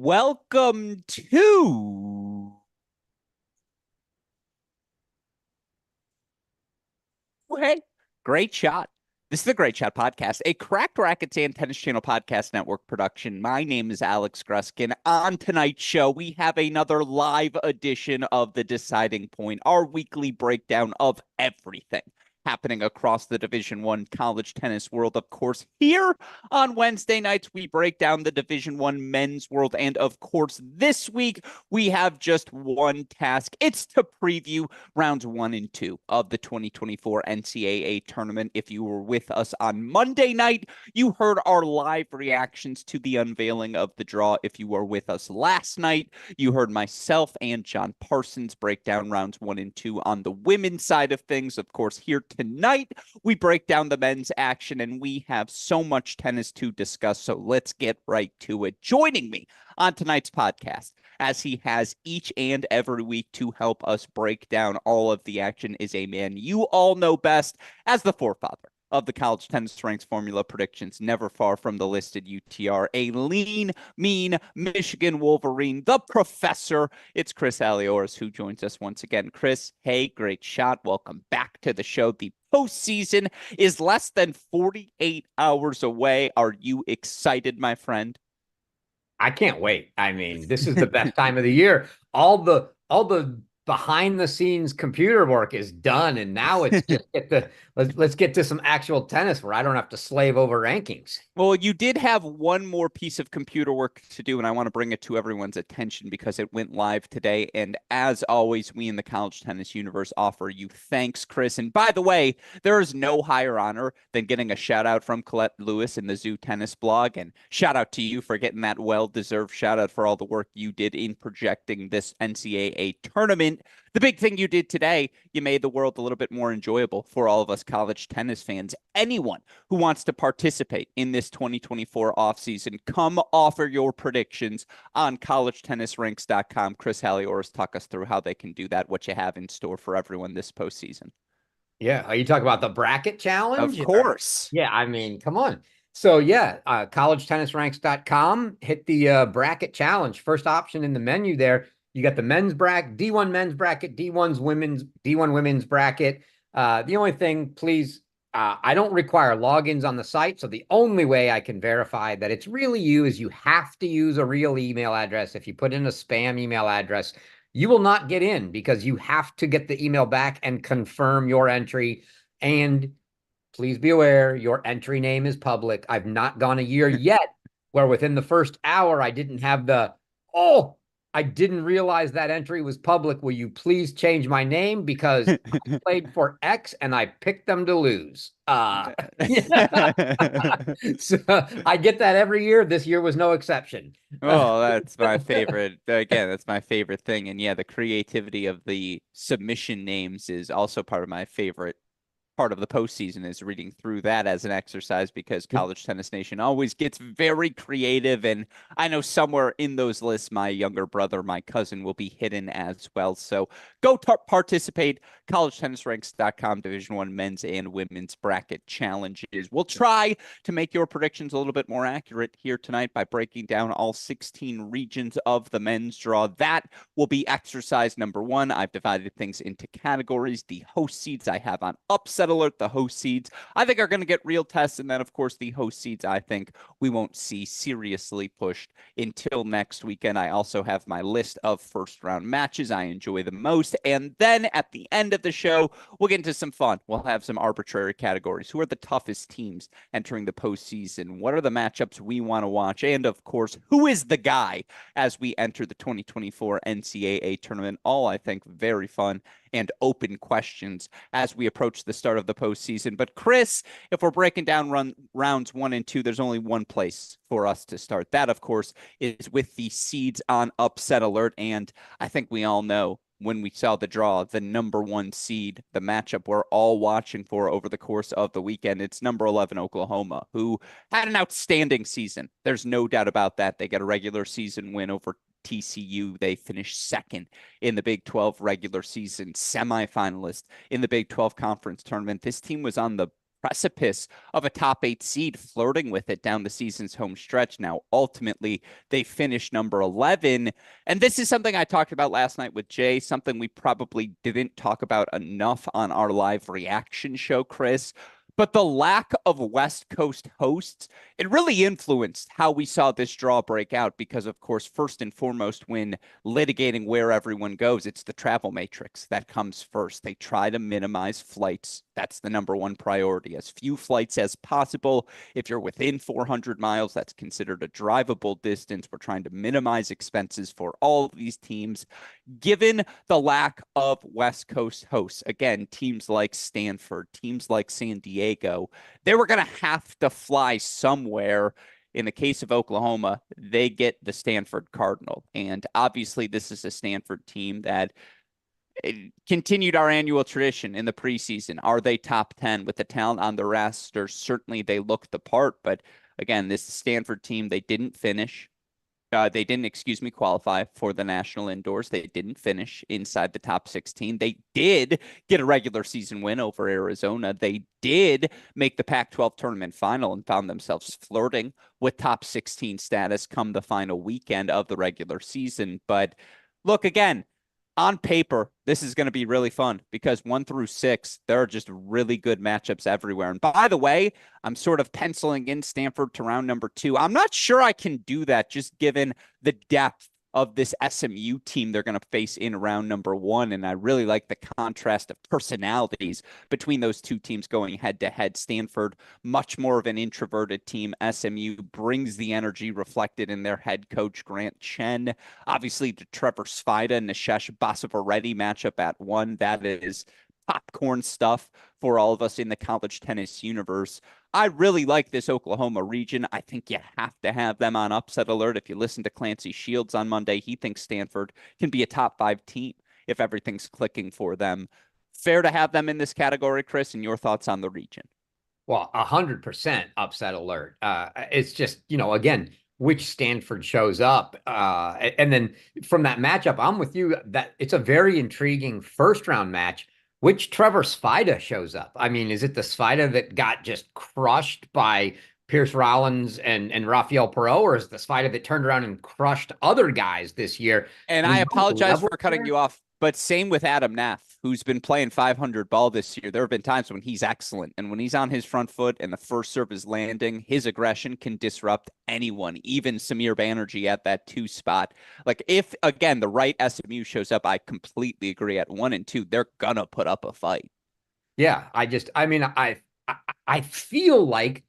Welcome to Hey, Great Shot. This is the Great Shot Podcast, a Cracked Rackets and Tennis Channel Podcast Network production. My name is Alex Gruskin. On tonight's show, we have another live edition of The Deciding Point, our weekly breakdown of everything happening across the Division I college tennis world. Of course, here on Wednesday nights, we break down the Division I men's world. And of course, this week, we have just one task. It's to preview rounds 1 and 2 of the 2024 NCAA tournament. If you were with us on Monday night, you heard our live reactions to the unveiling of the draw. If you were with us last night, you heard myself and John Parsons break down rounds 1 and 2 on the women's side of things. Of course, here tonight, we break down the men's action, and we have so much tennis to discuss. So let's get right to it. Joining me on tonight's podcast, as he has each and every week to help us break down all of the action, is a man you all know best as the forefather of the college tennis ranks formula predictions, never far from the listed UTR, a lean, mean Michigan Wolverine, the professor. It's Chris Halioris who joins us once again. Chris, hey, great shot. Welcome back to the show. The postseason is less than 48 hours away. Are you excited, my friend? I can't wait. I mean, this is the best time of the year. All the behind the scenes computer work is done, and now it's just let's get to some actual tennis where I don't have to slave over rankings. Well, you did have one more piece of computer work to do, and I want to bring it to everyone's attention because it went live today. And as always, we in the college tennis universe offer you thanks, Chris. And by the way, there is no higher honor than getting a shout out from Colette Lewis in the Zoo Tennis blog. And shout out to you for getting that well-deserved shout out for all the work you did in projecting this NCAA tournament. The big thing you did today, you made the world a little bit more enjoyable for all of us college tennis fans. Anyone who wants to participate in this 2024 offseason, come offer your predictions on collegetennisranks.com. Chris Halioris, talk us through how they can do that, what you have in store for everyone this postseason. Yeah, are you talking about the bracket Of challenge? course. Yeah, I mean, come on. So yeah, collegetennisranks.com, hit the bracket challenge. First option in the menu there, you got the men's bracket, D1 men's bracket, D1 women's bracket. The only thing, please, I don't require logins on the site. So the only way I can verify that it's really you is you have to use a real email address. If you put in a spam email address, you will not get in because you have to get the email back and confirm your entry. And please be aware, your entry name is public. I've not gone a year yet where within the first hour I didn't have oh, I didn't realize that entry was public. Will you please change my name? Because I played for X and I picked them to lose. So I get that every year. This year was no exception. Oh, that's my favorite. Again, that's my favorite thing. And yeah, the creativity of the submission names is also part of my favorite part of the postseason, is reading through that as an exercise, because College Tennis Nation always gets very creative. And I know somewhere in those lists, my younger brother, my cousin will be hidden as well. So go participate. CollegeTennisRanks.com, Division I men's and women's bracket challenges. We'll try to make your predictions a little bit more accurate here tonight by breaking down all 16 regions of the men's draw. That will be exercise number 1. I've divided things into categories. The host seeds I have on upset alert. The host seeds I think are going to get real tests. And then, of course, the host seeds I think we won't see seriously pushed until next weekend. I also have my list of first round matches I enjoy the most. And then at the end of the show, we'll get into some fun. We'll have some arbitrary categories. Who are the toughest teams entering the postseason? What are the matchups we want to watch? And of course, who is the guy as we enter the 2024 NCAA tournament? All, I think, very fun and open questions as we approach the start of the postseason. But Chris, if we're breaking down rounds 1 and 2, there's only one place for us to start. That, of course, is with the seeds on upset alert. And I think we all know, when we saw the draw, the number 1 seed, the matchup we're all watching for over the course of the weekend, it's number 11 Oklahoma, who had an outstanding season. There's no doubt about that. They got a regular season win over TCU. They finished second in the Big 12 regular season, semifinalist in the Big 12 conference tournament. This team was on the precipice of a top 8 seed, flirting with it down the season's home stretch. Now, ultimately, they finished number 11. And this is something I talked about last night with Jay, something we probably didn't talk about enough on our live reaction show, Chris. But the lack of West Coast hosts, it really influenced how we saw this draw break out because, of course, first and foremost, when litigating where everyone goes, it's the travel matrix that comes first. They try to minimize flights. That's the number one priority. As few flights as possible. If you're within 400 miles, that's considered a drivable distance. We're trying to minimize expenses for all of these teams. Given the lack of West Coast hosts, again, teams like Stanford, teams like San Diego, they were going to have to fly somewhere. In the case of Oklahoma, they get the Stanford Cardinal. And obviously, this is a Stanford team that continued our annual tradition in the preseason. Are they top 10 with the talent on the roster? Certainly, they look the part. But again, this Stanford team, they didn't finish. They didn't, qualify for the national indoors. They didn't finish inside the top 16. They did get a regular season win over Arizona. They did make the Pac-12 tournament final and found themselves flirting with top 16 status come the final weekend of the regular season. But look, again, on paper, this is going to be really fun because 1 through 6, there are just really good matchups everywhere. And by the way, I'm sort of penciling in Stanford to round number 2. I'm not sure I can do that just given the depth of this SMU team they're going to face in round number 1. And I really like the contrast of personalities between those two teams going head to head. Stanford, much more of an introverted team. SMU brings the energy reflected in their head coach, Grant Chen. Obviously, the Trevor Svida and Nishesh Basavareddy matchup at 1. That is popcorn stuff for all of us in the college tennis universe. I really like this Oklahoma region. I think you have to have them on upset alert. If you listen to Clancy Shields on Monday, he thinks Stanford can be a top 5 team if everything's clicking for them. Fair to have them in this category, Chris, and your thoughts on the region? Well, 100% upset alert. It's just, again, which Stanford shows up. And then from that matchup, I'm with you that it's a very intriguing first round match. Which Trevor Svida shows up? I mean, is it the Svida that got just crushed by Pierce Rollins and Rafael Perot, or is it the Svida that turned around and crushed other guys this year? And We I know the apologize level for cutting there. you off, but same with Adam Neff, who's been playing 500 ball this year. There have been times when he's excellent, and when he's on his front foot and the first serve is landing, his aggression can disrupt anyone, even Samir Banerjee at that 2 spot. Like if again the right SMU shows up, I completely agree. At 1 and 2, they're gonna put up a fight. Yeah, I feel like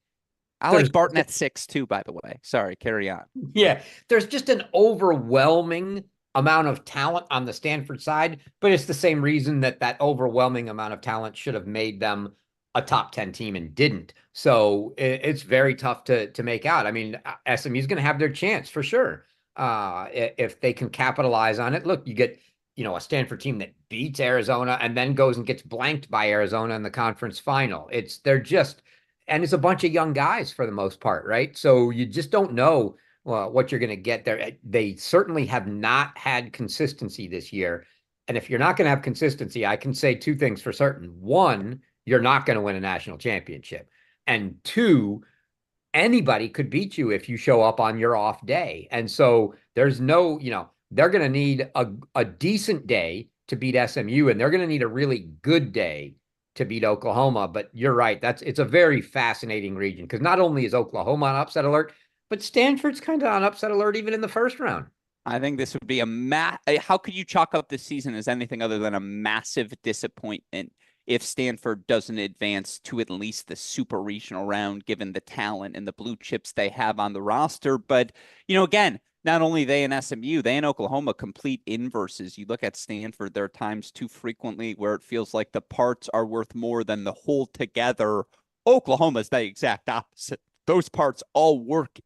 I there's like Barton at 6 too, by the way. Sorry, carry on. yeah, there's just an overwhelming amount of talent on the Stanford side, but it's the same reason that that overwhelming amount of talent should have made them a top 10 team and didn't. So it's very tough to make out. I mean, SMU is going to have their chance for sure. If they can capitalize on it. Look, you get, a Stanford team that beats Arizona and then goes and gets blanked by Arizona in the conference final. And it's a bunch of young guys for the most part, right? So you just don't know what you're going to get there. They certainly have not had consistency this year. And if you're not going to have consistency, I can say 2 things for certain. One, you're not going to win a national championship. And 2, anybody could beat you if you show up on your off day. And so there's no, they're going to need a decent day to beat SMU, and they're going to need a really good day to beat Oklahoma. But you're right. It's a very fascinating region because not only is Oklahoma on upset alert, but Stanford's kind of on upset alert even in the first round. I think this would be how could you chalk up this season as anything other than a massive disappointment if Stanford doesn't advance to at least the super regional round, given the talent and the blue chips they have on the roster. But, again, not only they and SMU, they and Oklahoma complete inverses. You look at Stanford, there are times too frequently where it feels like the parts are worth more than the whole together. Oklahoma is the exact opposite. Those parts all work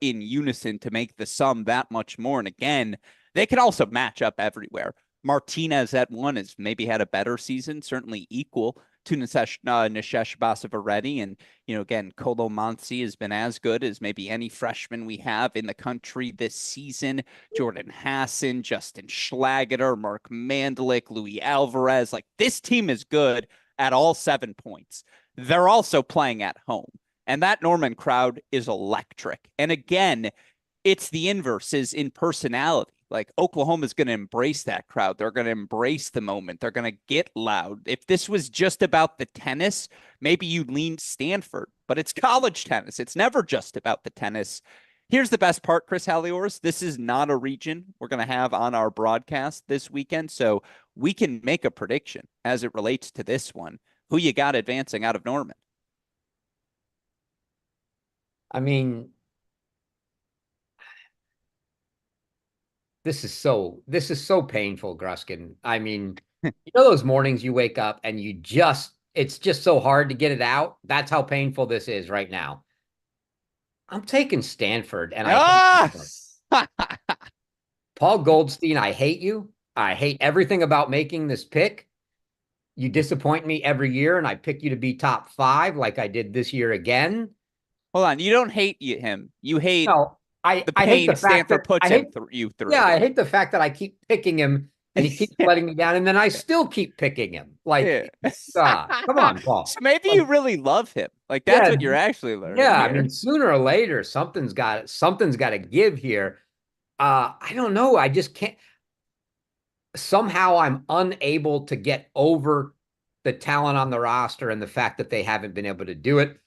in unison to make the sum that much more. And again, they can also match up everywhere. Martinez at 1 has maybe had a better season, certainly equal to Nishesh Basavareddy. And, again, Kolo Mansi has been as good as maybe any freshman we have in the country this season. Jordan Hassan, Justin Schlageter, Mark Mandlik, Louis Alvarez. Like, this team is good at all 7 points. they're also playing at home. And that Norman crowd is electric. And again, it's the inverse is in personality. Like Oklahoma's going to embrace that crowd. They're going to embrace the moment. They're going to get loud. If this was just about the tennis, maybe you lean Stanford, but it's college tennis. It's never just about the tennis. Here's the best part, Chris Halioris. This is not a region we're going to have on our broadcast this weekend. So we can make a prediction as it relates to this one. Who you got advancing out of Norman? I mean, this is so painful, Gruskin. I mean, you know those mornings you wake up and it's just so hard to get it out. That's how painful this is right now. I'm taking Stanford, and I hate Ah! Stanford. Paul Goldstein, I hate you. I hate everything about making this pick. You disappoint me every year, and I pick you to be top 5 like I did this year again. Hold on. You don't hate him. You hate No, I the I hate pain the fact Stanford that puts I hate you yeah, through. I hate the fact that I keep picking him and he keeps letting me down, and then I still keep picking him. Yeah. Like, come on, So Paul. maybe Like, you really love him. Like that's yeah, what you're actually learning yeah. I here. mean, sooner or later, something's got to give here. I don't know. I just can't. Somehow, I'm unable to get over the talent on the roster and the fact that they haven't been able to do it.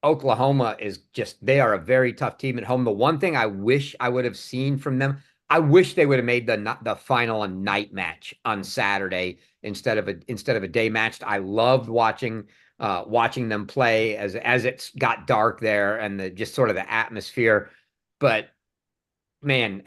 Oklahoma is just, they are a very tough team at home. The one thing I wish I would have seen from them, I wish they would have made the final a night match on Saturday instead of a day match. I loved watching them play as it got dark there and just sort of the atmosphere. But man,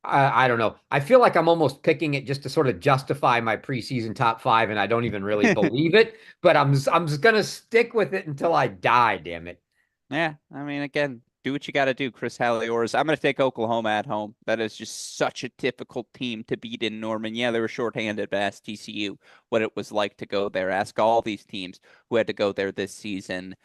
I don't know. I feel like I'm almost picking it just to sort of justify my preseason top 5, and I don't even really believe it. But I'm just gonna stick with it until I die. Damn it. Yeah, I mean, again, do what you got to do, Chris Halioris. I'm going to take Oklahoma at home. That is just such a difficult team to beat in Norman. Yeah, they were shorthanded, but ask TCU what it was like to go there. Ask all these teams who had to go there this season.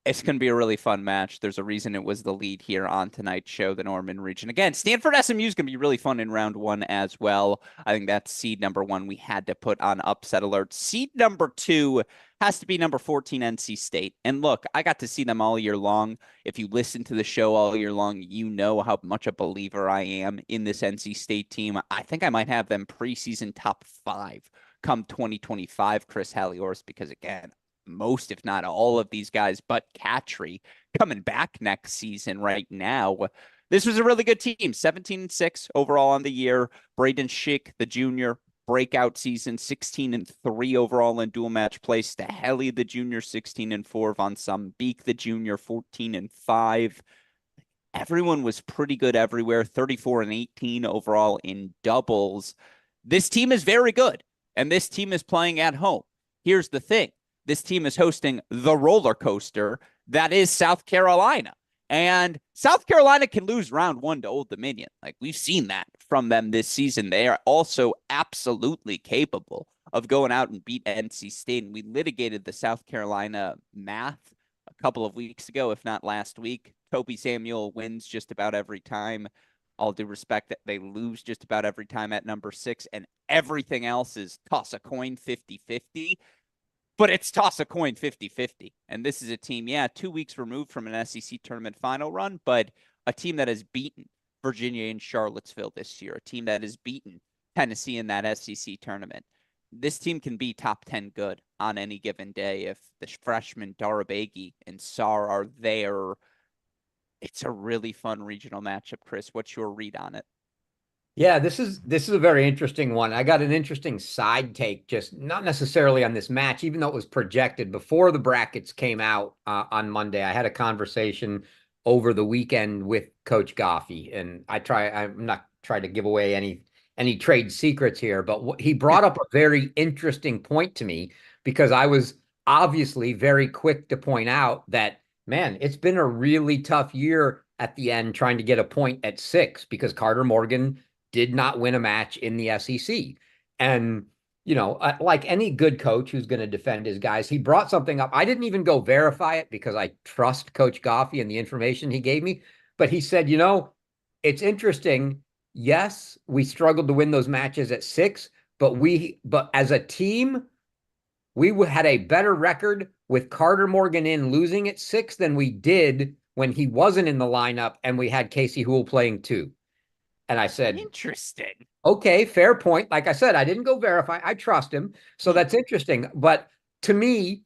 It's going to be a really fun match. There's a reason it was the lead here on tonight's show, the Norman region. Again, Stanford SMU is going to be really fun in round 1 as well. I think that's seed number 1 we had to put on upset alert. Seed number 2 has to be number 14 NC State. And look, I got to see them all year long. If you listen to the show all year long, you know how much a believer I am in this NC State team. I think I might have them preseason top 5 come 2025, Chris Halioris, because again, most, if not all of these guys, but Catry coming back next season right now. This was a really good team, 17-6 overall on the year. Braden Schick, the junior, breakout season, 16-3 overall in dual match play. Staheli, the junior, 16-4. Von Sambeek, the junior, 14-5. Everyone was pretty good everywhere, 34-18 overall in doubles. This team is very good, and this team is playing at home. Here's the thing. This team is hosting the roller coaster that is South Carolina. And South Carolina can lose round 1 to Old Dominion. Like we've seen that from them this season. They are also absolutely capable of going out and beat NC State. And we litigated the South Carolina math a couple of weeks ago, if not last week. Toby Samuel wins just about every time. All due respect, that they lose just about every time at number 6, and everything else is toss a coin 50-50. But it's toss a coin 50-50. And this is a team, yeah, 2 weeks removed from an SEC tournament final run, but a team that has beaten Virginia and Charlottesville this year, a team that has beaten Tennessee in that SEC tournament. This team can be top 10 good on any given day if the freshmen Darabegi and Sar are there. It's a really fun regional matchup, Chris. What's your read on it? Yeah, this is a very interesting one. I got an interesting side take, just not necessarily on this match, even though it was projected before the brackets came out on Monday. I had a conversation over the weekend with Coach Goffey, and I'm not trying to give away any trade secrets here, but he brought up a very interesting point to me because I was obviously very quick to point out that, man, it's been a really tough year at the end trying to get a point at 6 because Carter Morgan did not win a match in the SEC. And, like any good coach who's going to defend his guys, he brought something up. I didn't even go verify it because I trust Coach Goffey and the information he gave me. But he said, it's interesting. Yes, we struggled to win those matches at 6, but as a team, had a better record with Carter Morgan in losing at 6 than we did when he wasn't in the lineup and we had Casey Houle playing 2. And I said, Interesting. okay, fair point. Like I said, I didn't go verify. I trust him. So that's interesting. But to me,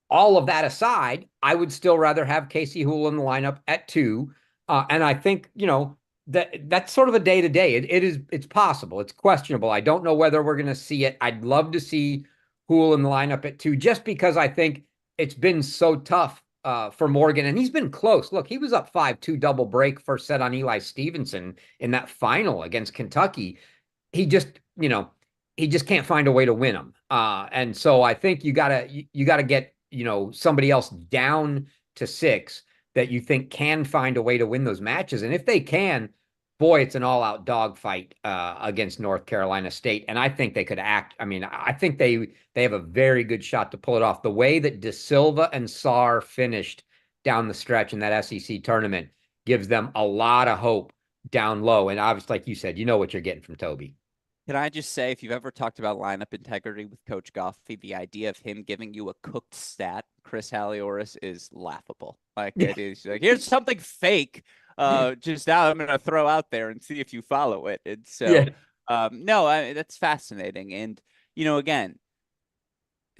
all of that aside, I would still rather have Casey Houle in the lineup at 2. And I think, that's sort of a day to day. It's possible. It's questionable. I don't know whether we're going to see it. I'd love to see Houle in the lineup at 2, just because I think it's been so tough for Morgan, and he's been close. Look, he was up 5-2 double break first set on Eli Stevenson in that final against Kentucky. He just, he just can't find a way to win them. And so I think you gotta get, somebody else down to 6 that you think can find a way to win those matches. And if they can, boy, it's an all-out dogfight against North Carolina State. And I think they could act. I mean, I think they have a very good shot to pull it off. The way that De Silva and Sarr finished down the stretch in that SEC tournament gives them a lot of hope down low. And obviously, like you said, you know what you're getting from Toby. Can I just say, if you've ever talked about lineup integrity with Coach Goffey, the idea of him giving you a cooked stat, Chris Halioris, is laughable. Like, it is like, here's something fake. Just now I'm going to throw out there and see if you follow it. And so, no, that's fascinating. And, again,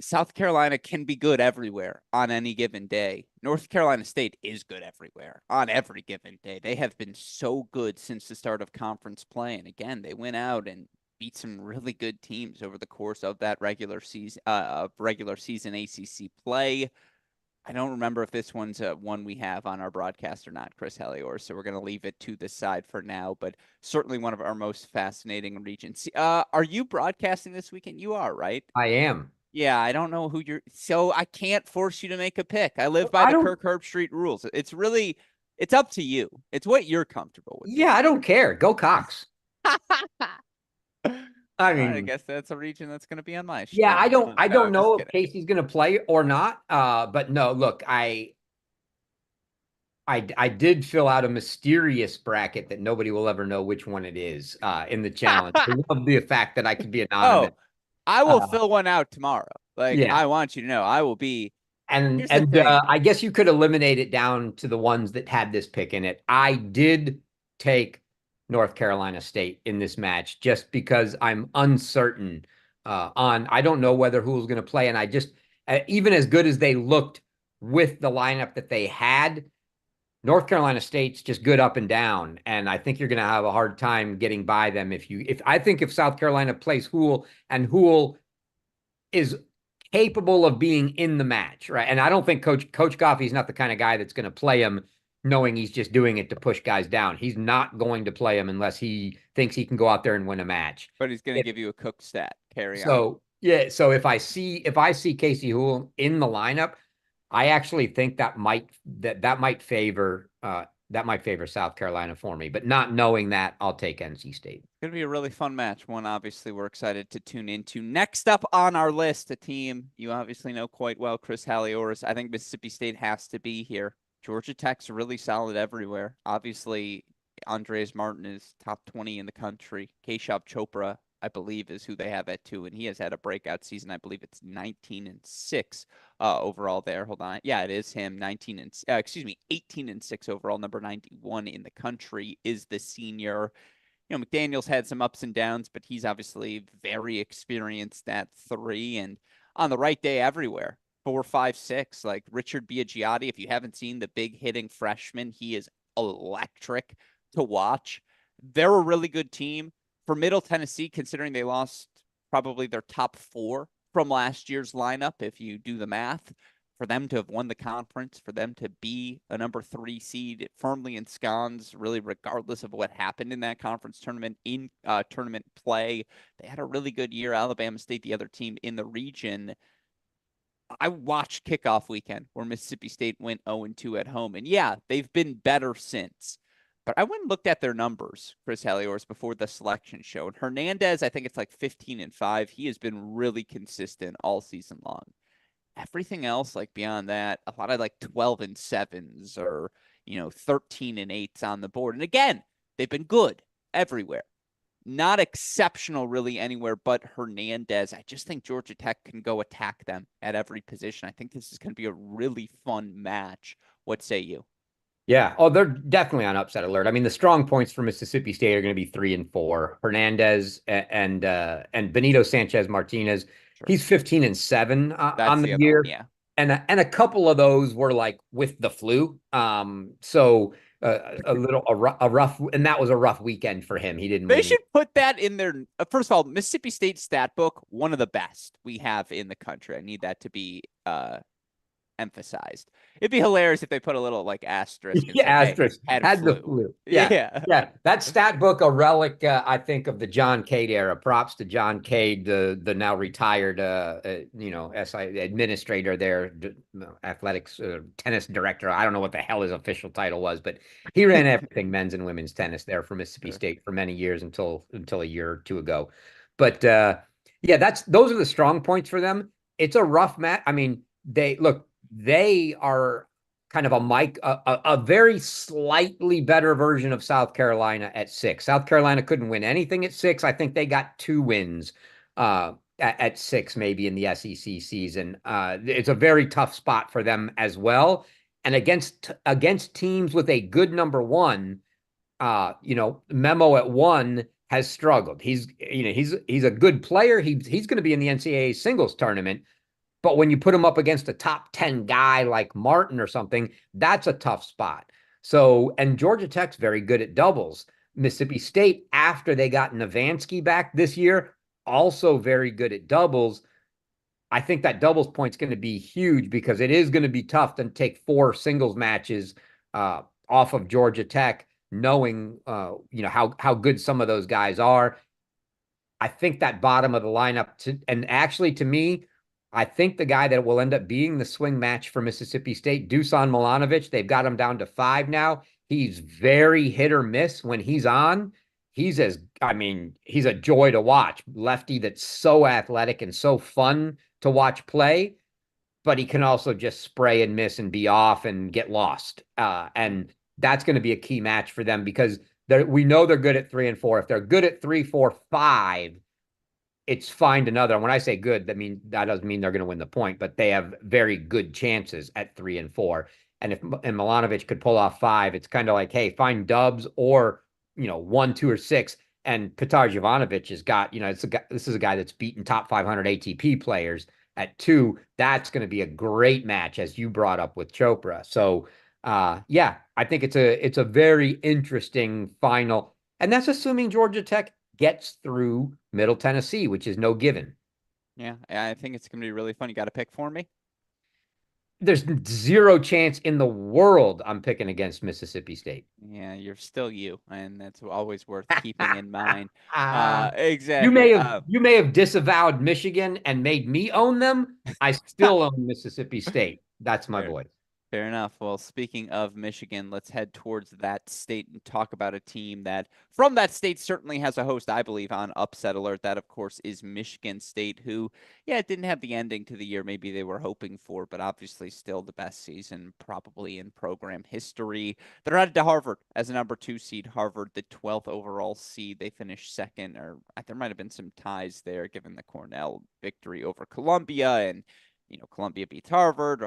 South Carolina can be good everywhere on any given day. North Carolina State is good everywhere on every given day. They have been so good since the start of conference play. And again, they went out and beat some really good teams over the course of that regular season ACC play. I don't remember if this one's one we have on our broadcast or not, Chris Helior. So we're going to leave it to the side for now, but certainly one of our most fascinating regions. Are you broadcasting this weekend? You are, right? I am. Yeah, I don't know who so I can't force you to make a pick. I live by I the don't. Kirk Herbstreit rules. It's up to you. It's what you're comfortable with. Yeah, I don't care. Go Cox. I All right, I mean, guess that's a region that's going to be on my yeah, stream. I No, don't just know if kidding. Casey's going to play or not. But no, look, I did fill out a mysterious bracket that nobody will ever know which one it is in the challenge. I love the fact that I could be anonymous. Oh, I will Uh, fill one out tomorrow. Like, yeah, I want you to know, I will be. and Here's the thing. I guess you could eliminate it down to the ones that had this pick in it. I did take North Carolina State in this match just because I'm uncertain on. I don't know whether who's going to play, and I just even as good as they looked with the lineup that they had, North Carolina State's just good up and down, and I think you're going to have a hard time getting by them if I think if South Carolina plays Houle and Houle is capable of being in the match, right? And I don't think Coach Goffey's not the kind of guy that's going to play him knowing he's just doing it to push guys down. He's not going to play him unless he thinks he can go out there and win a match. But he's going to give you a cook stat. Carry on. So yeah, so if I see Casey Houle in the lineup, I actually think that might favor South Carolina for me. But not knowing that, I'll take NC State. It's going to be a really fun match. One, obviously, we're excited to tune into. Next up on our list, a team you obviously know quite well, Chris Halioris. I think Mississippi State has to be here. Georgia Tech's really solid everywhere. Obviously, Andres Martin is top 20 in the country. Keshav Chopra, I believe, is who they have at 2, and he has had a breakout season. I believe it's 19-6 overall there. Hold on. Yeah, it is him. 18-6 overall. Number 91 in the country is the senior. McDaniel's had some ups and downs, but he's obviously very experienced at 3 and on the right day everywhere. 4, 5, 6. Like Richard Biagiotti, if you haven't seen the big hitting freshman, he is electric to watch. They're a really good team. For Middle Tennessee, considering they lost probably their top 4 from last year's lineup, if you do the math, for them to have won the conference, for them to be a number 3 seed firmly ensconced, really regardless of what happened in that conference tournament, in tournament play, they had a really good year. Alabama State, the other team in the region. I watched kickoff weekend where Mississippi State went 0-2 at home. And yeah, they've been better since. But I went and looked at their numbers, Chris Heliors, before the selection show. And Hernandez, I think it's like 15-5. He has been really consistent all season long. Everything else, like beyond that, a lot of like 12-7s or, 13-8s on the board. And again, they've been good everywhere. not exceptional really anywhere but Hernandez. I just think Georgia Tech can go attack them at every position. I think this is going to be a really fun match. What say you? Yeah. Oh, they're definitely on upset alert. I mean, the strong points for Mississippi State are going to be 3-4. Hernandez and Benito Sanchez Martinez. Sure. He's 15-7 That's on the the other one. year, Yeah. and a couple of those were like with the flu. So a rough, and that was a rough weekend for him. He didn't They win the. should put that in their first of all, Mississippi State stat book, one of the best we have in the country. I need that to be emphasized. It'd be hilarious if they put a little like asterisk and Yeah, said, "Hey, asterisk had had the flu." flu. Yeah, Yeah. yeah. That stat book, a relic, I think, of the John Cade era. Props to John Cade, the now retired, SI administrator there, athletics, tennis director. I don't know what the hell his official title was, but he ran everything men's and women's tennis there for Mississippi Sure. State for many years until a year or two ago. But yeah, those are the strong points for them. It's a rough match. I mean, they are kind of a very slightly better version of South Carolina at 6. South Carolina couldn't win anything at 6. I think they got 2 wins at 6, maybe in the SEC season. It's a very tough spot for them as well. And against teams with a good number one, Memo at 1 has struggled. He's a good player. He's going to be in the NCAA singles tournament. But when you put him up against a top 10 guy like Martin or something, that's a tough spot. So, and Georgia Tech's very good at doubles. Mississippi State, after they got Navansky back this year, also very good at doubles. I think that doubles point's going to be huge because it is going to be tough to take 4 singles matches off of Georgia Tech, knowing how good some of those guys are. I think that bottom of the lineup, and actually to me, I think the guy that will end up being the swing match for Mississippi State, Dusan Milanovic, they've got him down to 5 now. He's very hit or miss when he's on. He's a joy to watch. Lefty that's so athletic and so fun to watch play, but he can also just spray and miss and be off and get lost. And that's going to be a key match for them because we know they're good at 3 and 4. If they're good at 3, 4, 5, it's find another. And when I say good, that doesn't mean they're going to win the point, but they have very good chances at 3 and 4. And Milanovic could pull off 5, it's kind of like, hey, find dubs or 1, 2, or 6. And Petar Jovanovic has got, this is a guy that's beaten top 500 ATP players at 2. That's going to be a great match, as you brought up with Chopra. So yeah, I think it's a very interesting final. And that's assuming Georgia Tech gets through Middle Tennessee, which is no given. Yeah, I think it's going to be really fun. You got to pick for me? There's zero chance in the world I'm picking against Mississippi State. Yeah, you're still you, and that's always worth keeping in mind. You Exactly. may have you may have disavowed Michigan and made me own them. I still own Mississippi State. That's my Fair. voice. Fair enough. Well, speaking of Michigan, let's head towards that state and talk about a team that from that state certainly has a host, I believe, on upset alert. That, of course, is Michigan State, who, yeah, didn't have the ending to the year maybe they were hoping for, but obviously still the best season probably in program history. They're headed to Harvard as a number 2 seed. Harvard, the 12th overall seed. They finished second, or there might have been some ties there given the Cornell victory over Columbia, and Columbia beats Harvard.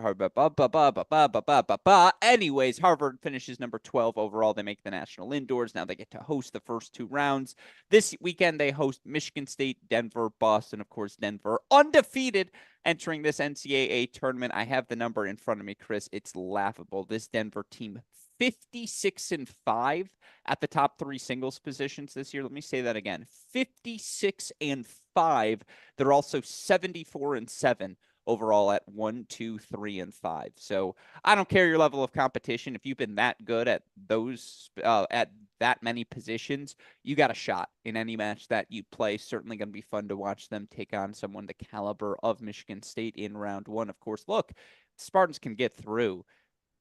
Anyways, Harvard finishes number 12 overall. They make the national indoors. Now they get to host the first 2 rounds. This weekend, they host Michigan State, Denver, Boston. Of course, Denver undefeated entering this NCAA tournament. I have the number in front of me, Chris. It's laughable. This Denver team, 56-5 at the top 3 singles positions this year. Let me say that again. 56-5. They're also 74-7 overall at 1, 2, 3, and 5. So I don't care your level of competition. If you've been that good at those at that many positions, you got a shot in any match that you play. Certainly going to be fun to watch them take on someone the caliber of Michigan State in round 1. Of course, look, Spartans can get through.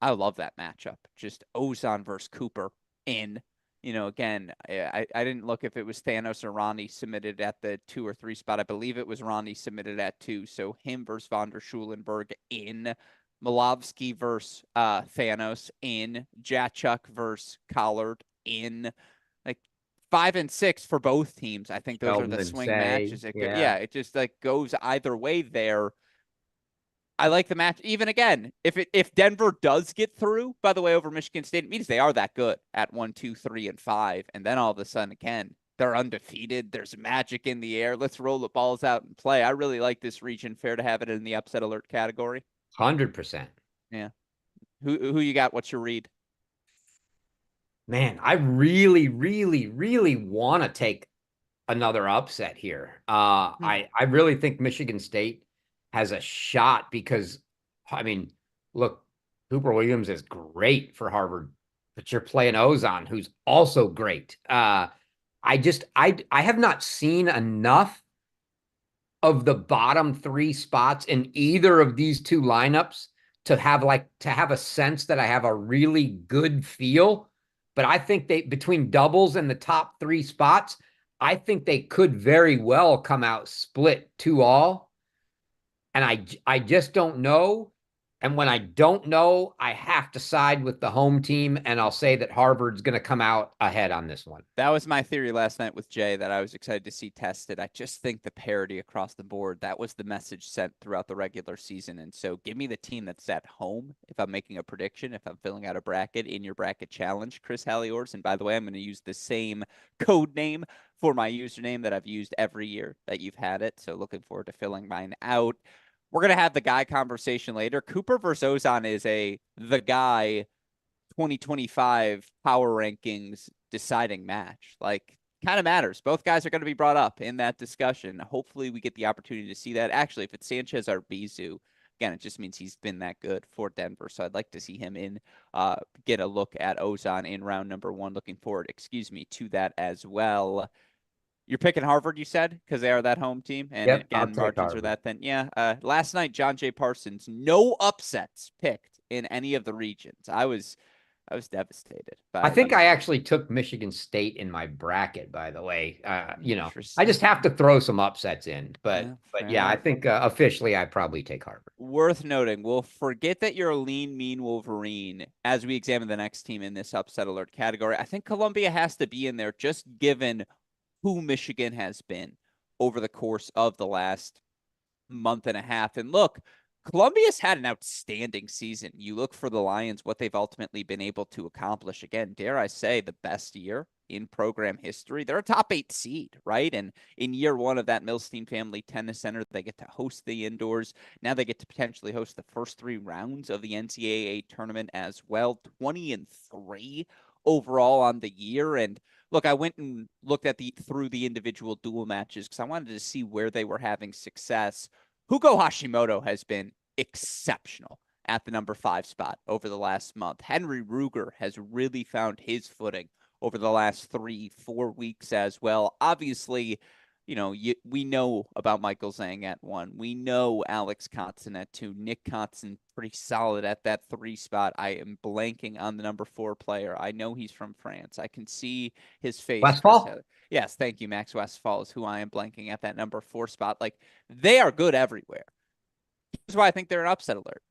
I love that matchup. Just Ozan versus Cooper in. Again, I didn't look if it was Thanos or Ronnie submitted at the 2 or 3 spot. I believe it was Ronnie submitted at 2. So him versus Von der Schulenberg in. Malovsky versus Thanos in. Jachuk versus Collard in. Like 5 and 6 for both teams. I think those are the Sheldon and swing Say, matches. yeah, Yeah, it just like goes either way there. I like the match. Even again, if Denver does get through, by the way, over Michigan State, it means they are that good at 1, 2, 3, and 5. And then all of a sudden, again, they're undefeated. There's magic in the air. Let's roll the balls out and play. I really like this region. Fair to have it in the upset alert category. 100%. Yeah. Who you got? What's your read? Man, I really, really, really want to take another upset here. Hmm. I really think Michigan State has a shot because, I mean, look, Cooper Williams is great for Harvard, but you're playing Ozon, who's also great. I have not seen enough of the bottom three spots in either of these two lineups to have a sense that I have a really good feel. But I think they between doubles and the top three spots, I think they could very well come out split 2-all. And I just don't know. And when I don't know, I have to side with the home team, and I'll say that Harvard's going to come out ahead on this one. That was my theory last night with Jay that I was excited to see tested. I just think the parity across the board, that was the message sent throughout the regular season. And so give me the team that's at home if I'm making a prediction, if I'm filling out a bracket in your bracket challenge, Chris Halioris. And by the way, I'm going to use the same code name for my username that I've used every year that you've had it. So looking forward to filling mine out. We're going to have the guy conversation later. Cooper versus Ozon is the guy 2025 power rankings deciding match. Like, kind of matters. Both guys are going to be brought up in that discussion. Hopefully, we get the opportunity to see that. Actually, if it's Sanchez or Bizu, again, it just means he's been that good for Denver. So I'd like to see him get a look at Ozon in round number 1. Looking forward, to that as well. You're picking Harvard, you said, because they are that home team, and Yep, I'll again, take margins are Harvard. that thin. Yeah. Last night, John J. Parsons, no upsets picked in any of the regions. I was devastated I by think the I actually took Michigan State in my bracket, by the way. I just interesting. have to throw some upsets in, but Fair yeah, I enough. think officially I probably take Harvard. Worth noting, we'll forget that you're a lean, mean Wolverine as we examine the next team in this upset alert category. I think Columbia has to be in there just given who Michigan has been over the course of the last month and a half. And look, Columbia's had an outstanding season. You look for the Lions, what they've ultimately been able to accomplish. Again, dare I say, the best year in program history. They're a top 8 seed, right? And in year 1 of that Milstein Family Tennis Center, they get to host the indoors. Now they get to potentially host the first 3 rounds of the NCAA tournament as well. 20-3 overall on the year. And look, I went and looked at through the individual dual matches because I wanted to see where they were having success. Hugo Hashimoto has been exceptional at the number 5 spot over the last month. Henry Ruger has really found his footing over the last 3-4 weeks as well. Obviously, we know about Michael Zhang at 1. We know Alex Kotzen at 2. Nick Kotzen pretty solid at that 3 spot. I am blanking on the number 4 player. I know he's from France. I can see his face, Chris Westfall? Heather. Yes, thank you. Max Westfall is who I am blanking at that number 4 spot. Like, they are good everywhere. Here's why I think they're an upset alert.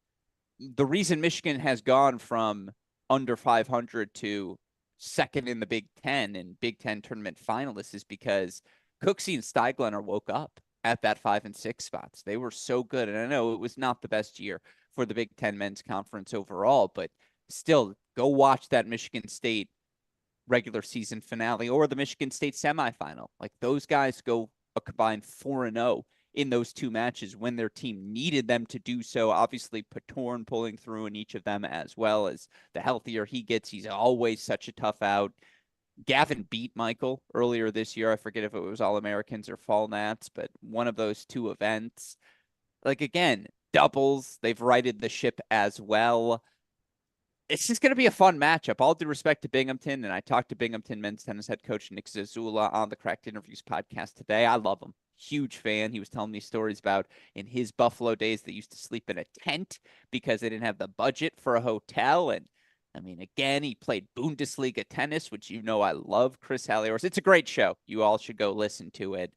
The reason Michigan has gone from under 500 to second in the Big Ten and Big Ten tournament finalists is because Cooksey and Steiglener woke up at that 5 and 6 spots. They were so good. And I know it was not the best year for the Big Ten men's conference overall, but still go watch that Michigan State regular season finale or the Michigan State semifinal. Like, those guys go a combined 4-0 in those 2 matches when their team needed them to do so. Obviously, Patorn pulling through in each of them as well. As the healthier he gets, he's always such a tough out. Gavin beat Michael earlier this year. I forget if it was All Americans or Fall Nats, but one of those 2 events. Like, again, doubles, they've righted the ship as well. It's just going to be a fun matchup. All due respect to Binghamton, and I talked to Binghamton men's tennis head coach Nick Zazula on the Cracked Interviews podcast today. I love him. Huge fan. He was telling me stories about in his Buffalo days they used to sleep in a tent because they didn't have the budget for a hotel. And I mean, again, he played Bundesliga tennis, which I love. Chris Halioris. It's a great show. You all should go listen to it.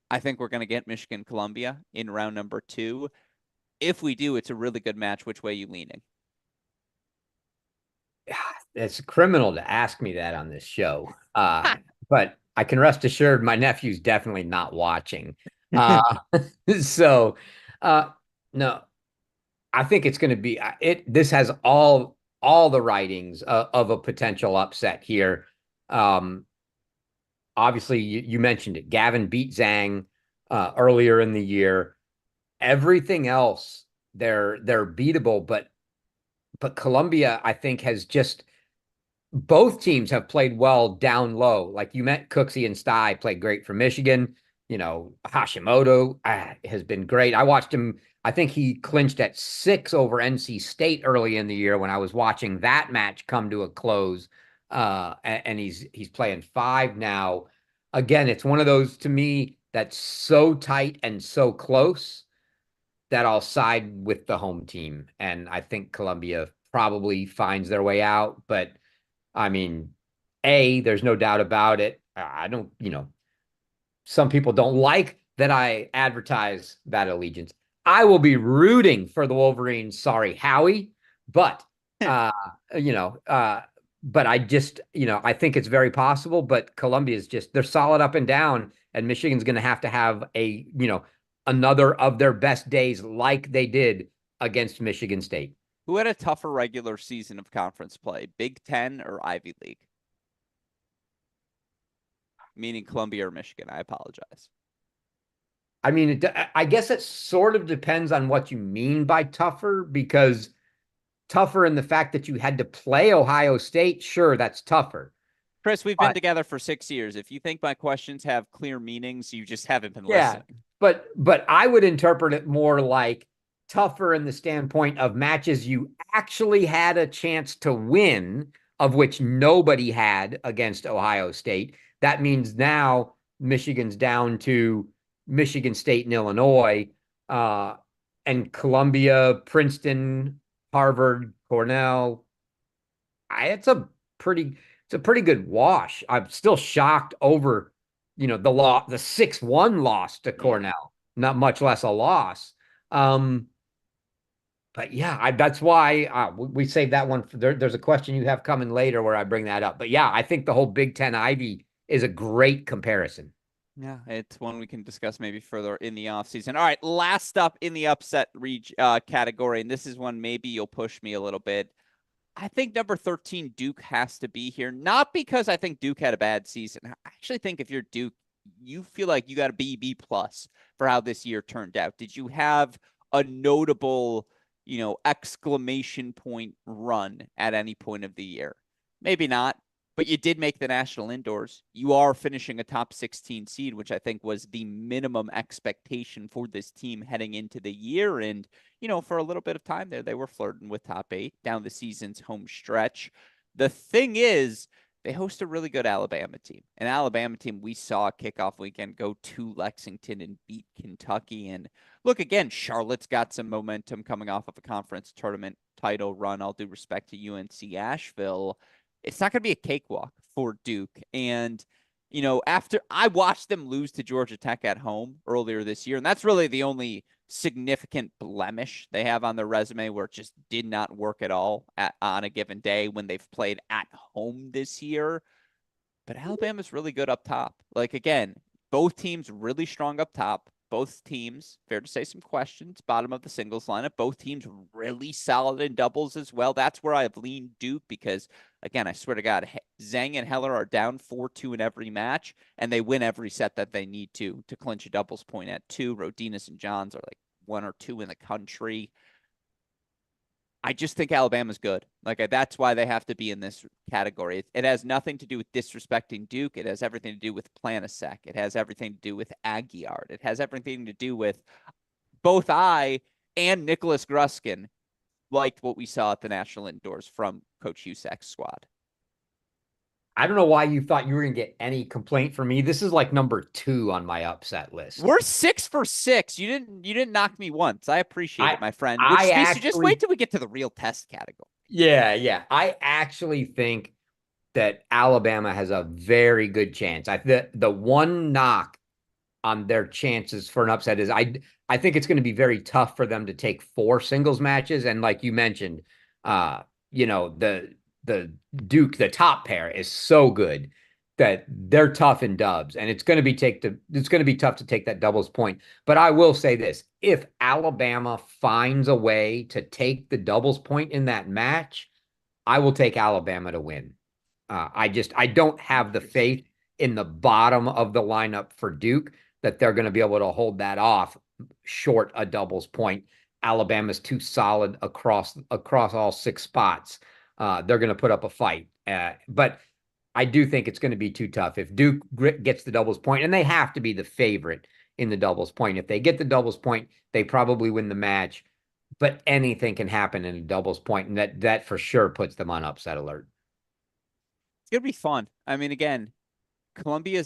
I think we're going to get Michigan Columbia in round number 2. If we do, it's a really good match. Which way are you leaning? It's criminal to ask me that on this show. but I can rest assured my nephew's definitely not watching. Uh, so uh, no, I think it's going to be it. This has all the writings of a potential upset here. Um, Obviously, you mentioned it. Gavin beat Zhang earlier in the year. Everything else, they're beatable, but Colombia, I think, has just both teams have played well down low. Like you met Cooksey and Sty played great for Michigan. Hashimoto has been great. I watched him. I think he clinched at 6 over NC State early in the year when I was watching that match come to a close. And he's playing 5 now. Again, it's one of those to me that's so tight and so close that I'll side with the home team. And I think Columbia probably finds their way out. But I mean, there's no doubt about it. I don't, some people don't like that I advertise that allegiance. I will be rooting for the Wolverines. Sorry, Howie, but uh, you know, but I just, I think it's very possible. But Columbia's just they're solid up and down, and Michigan's going to have another of their best days like they did against Michigan State. Who had a tougher regular season of conference play, Big Ten or Ivy League? Meaning Columbia or Michigan. I apologize. I mean, I guess it sort of depends on what you mean by tougher, because tougher in the fact that you had to play Ohio State, sure, that's tougher. Chris, we've been But together for 6 years. If you think my questions have clear meanings, you just haven't been yeah, listening. but I would interpret it more like tougher in the standpoint of matches you actually had a chance to win, of which nobody had against Ohio State. That means now Michigan's down to Michigan State and Illinois, uh, and Columbia, Princeton, Harvard, Cornell. It's a pretty good wash. I'm still shocked over, the 6-1 loss to Yeah. Cornell, not much less a loss. Um, but yeah, that's why we saved that one for there's a question you have coming later where I bring that up. But yeah, I think the whole Big Ten Ivy is a great comparison. Yeah, it's one we can discuss maybe further in the offseason. All right, last up in the upset category, and this is one maybe you'll push me a little bit. I think number 13, Duke, has to be here. Not because I think Duke had a bad season. I actually think if you're Duke, you feel like you got a B plus for how this year turned out. Did you have a notable, exclamation point run at any point of the year? Maybe not, but you did make the national indoors. You are finishing a top 16 seed, which I think was the minimum expectation for this team heading into the year. And for a little bit of time there, they were flirting with top 8 down the season's home stretch. The thing is, they host a really good Alabama team. An Alabama team we saw kickoff weekend go to Lexington and beat Kentucky. And look, again, Charlotte's got some momentum coming off of a conference tournament title run, all due respect to UNC Asheville. It's not going to be a cakewalk for Duke. And after I watched them lose to Georgia Tech at home earlier this year, and that's really the only significant blemish they have on their resume where it just did not work at all on a given day when they've played at home this year. But Alabama's really good up top. Like, again, both teams really strong up top. Both teams, fair to say, some questions, bottom of the singles lineup. Both teams really solid in doubles as well. That's where I've leaned Duke because, again, I swear to God, Zhang and Heller are down 4-2 in every match, and they win every set that they need to clinch a doubles point at 2. Rodinas and Johns are like 1 or 2 in the country. I just think Alabama's good. Like, that's why they have to be in this category. It has nothing to do with disrespecting Duke. It has everything to do with Planasek. It has everything to do with Aguiard. It has everything to do with both I and Nicholas Gruskin liked what we saw at the National Indoors from Coach Husak's squad. I don't know why you thought you were going to get any complaint from me. This is like number 2 on my upset list. We're 6 for 6. You didn't knock me once. I appreciate I it, my friend. I Which means you just actually wait till we get to the real test category. yeah. I actually think that Alabama has a very good chance. The one knock on their chances for an upset is I think it's going to be very tough for them to take 4 singles matches. And like you mentioned, uh, the Duke, the top pair is so good that they're tough in dubs, and it's going to be tough to take that doubles point. But I will say this: if Alabama finds a way to take the doubles point in that match, I will take Alabama to win. I don't have the faith in the bottom of the lineup for Duke that they're going to be able to hold that off short a doubles point. Alabama's too solid across all 6 spots. They're going to put up a fight, but I do think it's going to be too tough if Duke gets the doubles point, and they have to be the favorite in the doubles point. If they get the doubles point, they probably win the match. But anything can happen in a doubles point, and that for sure puts them on upset alert. It's gonna be fun. I mean, again, Columbia.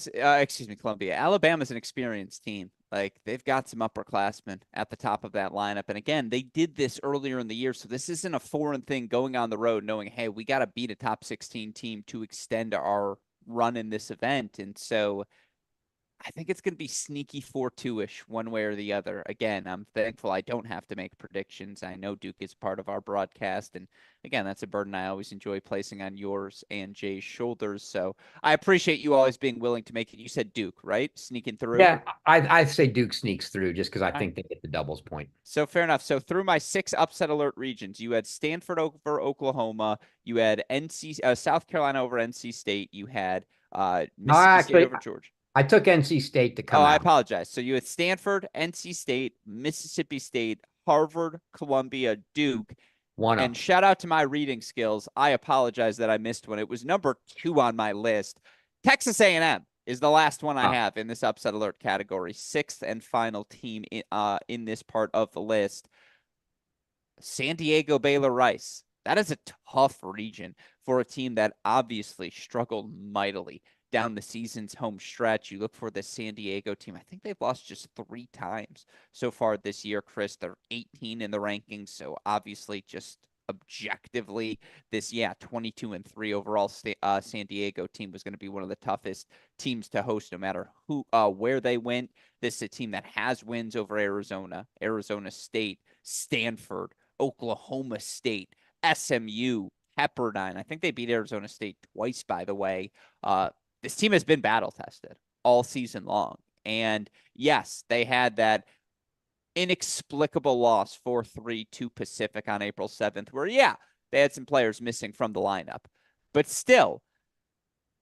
Alabama's an experienced team. Like they've got some upperclassmen at the top of that lineup. And again, they did this earlier in the year. So this isn't a foreign thing going on the road, knowing, hey, we got to beat a top 16 team to extend our run in this event. And so I think it's going to be sneaky 4-2-ish one way or the other. Again, I'm thankful I don't have to make predictions. I know Duke is part of our broadcast. And again, that's a burden I always enjoy placing on yours and Jay's shoulders. So I appreciate you always being willing to make it. You said Duke, right? Sneaking through. Yeah, I say Duke sneaks through just because I All think right. they get the doubles point. So fair enough. So through my 6 upset alert regions, you had Stanford over Oklahoma. You had South Carolina over NC State. You had No, Mississippi State actually, over Georgia. I took NC State to Oh, come I out. apologize. So you had Stanford, NC State, Mississippi State, Harvard, Columbia, Duke. One And up. shout out to my reading skills. I apologize that I missed one. It was number 2 on my list. Texas A&M is the last one I Oh, have in this upset alert category. 6th and final team in this part of the list. San Diego, Baylor, Rice. That is a tough region for a team that obviously struggled mightily down the season's home stretch. You look for the San Diego team. I think they've lost just 3 times so far this year, Chris. They're 18 in the rankings, so obviously just objectively this 22-3 overall San Diego team was going to be one of the toughest teams to host no matter where they went. This is a team that has wins over Arizona, Arizona State, Stanford, Oklahoma State, SMU, Pepperdine. I think they beat Arizona State twice, by the way. This team has been battle tested all season long. And yes, they had that inexplicable loss 4-3 to Pacific on April 7th, where, they had some players missing from the lineup. But still,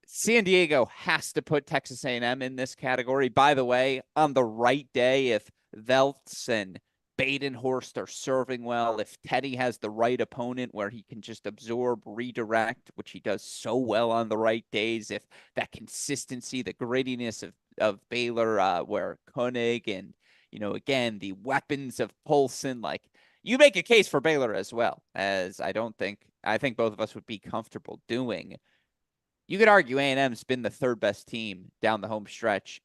San Diego has to put Texas A&M in this category. By the way, on the right day, if Veltz and Badenhorst are serving well, if Teddy has the right opponent where he can just absorb, redirect, which he does so well on the right days, if that consistency, the grittiness of Baylor, where Koenig and, again, the weapons of Polson, like you make a case for Baylor as well, as I think both of us would be comfortable doing. You could argue A&M's been the 3rd best team down the home stretch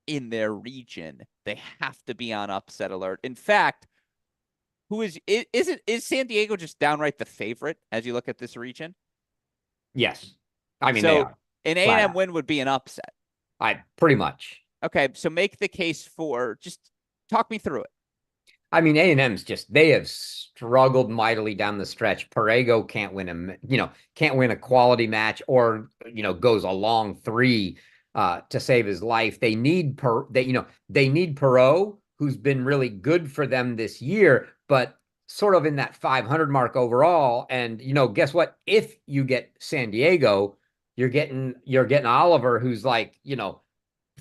in their region. They have to be on upset alert. In fact, is San Diego just downright the favorite as you look at this region? yes. I mean, they So are an flat A&M out. win would be an upset. I pretty much. Okay, so make the case for just talk me through it. I mean, A&M's they have struggled mightily down the stretch. Perego can't win a quality match or, goes a long 3 to save his life. They need Perot, who's been really good for them this year, but sort of in that 500 mark overall. And, guess what? If you get San Diego, you're getting Oliver, who's like,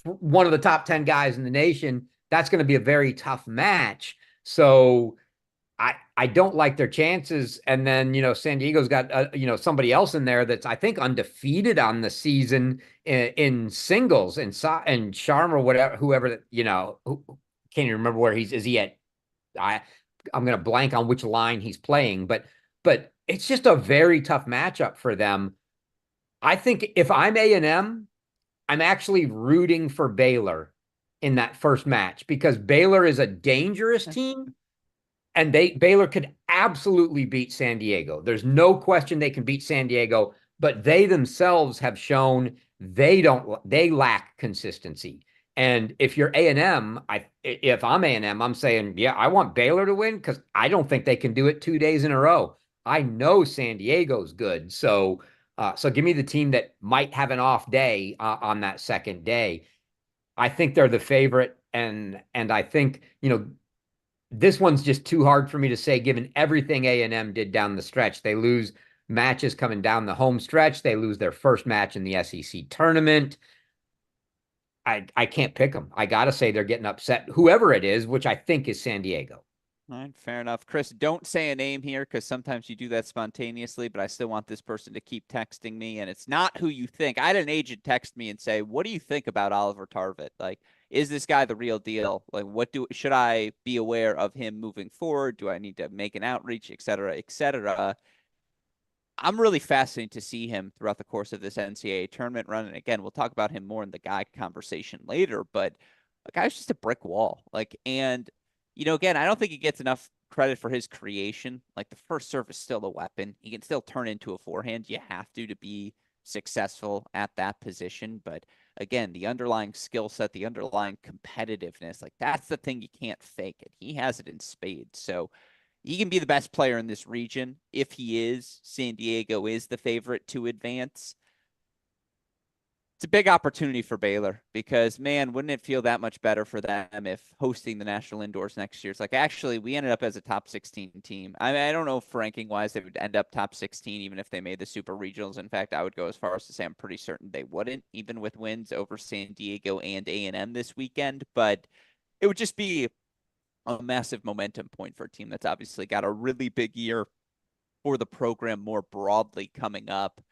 one of the top 10 guys in the nation. That's going to be a very tough match. So I don't like their chances. And then, San Diego's got, somebody else in there that's, I think, undefeated on the season in singles and Sharm or whatever, whoever, can't even remember where is he at? I'm going to blank on which line he's playing, but it's just a very tough matchup for them. I think if I'm A&M, I'm actually rooting for Baylor in that first match because Baylor is a dangerous team and Baylor could absolutely beat San Diego. There's no question they can beat San Diego, but they themselves have shown they lack consistency. And if you're A&M, if I'm A&M, I'm saying, yeah, I want Baylor to win because I don't think they can do it 2 days in a row. I know San Diego's good. So So give me the team that might have an off day on that second day. I think they're the favorite, and I think, this one's just too hard for me to say, given everything A&M did down the stretch. They lose matches coming down the home stretch. They lose their first match in the SEC tournament. I can't pick them. I got to say they're getting upset, whoever it is, which I think is San Diego. All right, fair enough. Chris, don't say a name here because sometimes you do that spontaneously, but I still want this person to keep texting me, and it's not who you think. I had an agent text me and say, "What do you think about Oliver Tarvett? Like, is this guy the real deal? Like, should I be aware of him moving forward? Do I need to make an outreach, et cetera, et cetera?" I'm really fascinated to see him throughout the course of this NCAA tournament run. And again, we'll talk about him more in the guy conversation later, but the guy's just a brick wall. And again, I don't think he gets enough credit for his creation. Like the first serve is still a weapon. He can still turn into a forehand. You have to be successful at that position. But again, the underlying skill set, the underlying competitiveness, like that's the thing you can't fake it. He has it in spades. So he can be the best player in this region. If he is, San Diego is the favorite to advance. It's a big opportunity for Baylor because, man, wouldn't it feel that much better for them if hosting the national indoors next year? It's like, actually, we ended up as a top 16 team. I mean, I don't know if ranking wise they would end up top 16, even if they made the super regionals. In fact, I would go as far as to say I'm pretty certain they wouldn't, even with wins over San Diego and A&M this weekend. But it would just be a massive momentum point for a team that's obviously got a really big year for the program more broadly coming up.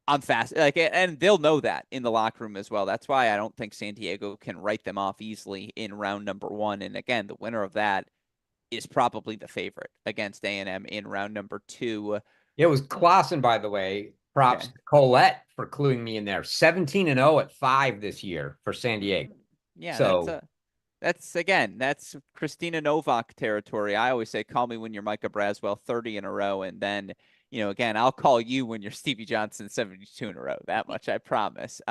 I'm fast, and they'll know that in the locker room as well. That's why I don't think San Diego can write them off easily in round number one. And again, the winner of that is probably the favorite against A&M in round number two. It was Clausen, by the way. Props Okay. to Colette for cluing me in there. 17-0 at 5 this year for San Diego. Yeah, So that's Christina Novak territory. I always say, call me when you're Micah Braswell 30 in a row. And then, again, I'll call you when you're Stevie Johnson 72 in a row. That much I promise.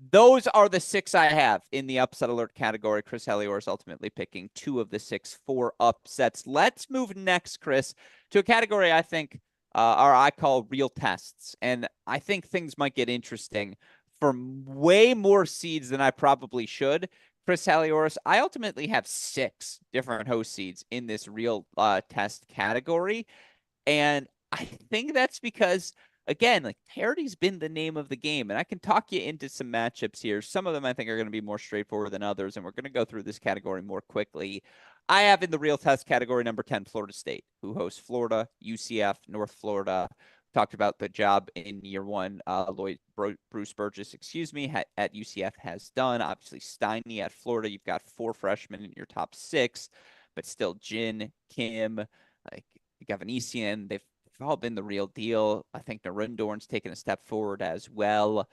Those are the six I have in the upset alert category. Chris Halioris ultimately picking two of the 6 for upsets. Let's move next, Chris, to a category I think or I call real tests. And I think things might get interesting for way more seeds than I probably should. Chris Halioris, I ultimately have 6 different host seeds in this real test category. And I think that's because, again, like parity's been the name of the game. And I can talk you into some matchups here. Some of them I think are going to be more straightforward than others. And we're going to go through this category more quickly. I have in the real test category number 10, Florida State, who hosts Florida, UCF, North Florida. Talked about the job in year one. Bruce Burgess, at UCF has done. Obviously, Steiny at Florida. You've got 4 freshmen in your top 6, but still Jin, Kim, like Gavanesian. They've all been the real deal. I think Narundorn's taken a step forward as well.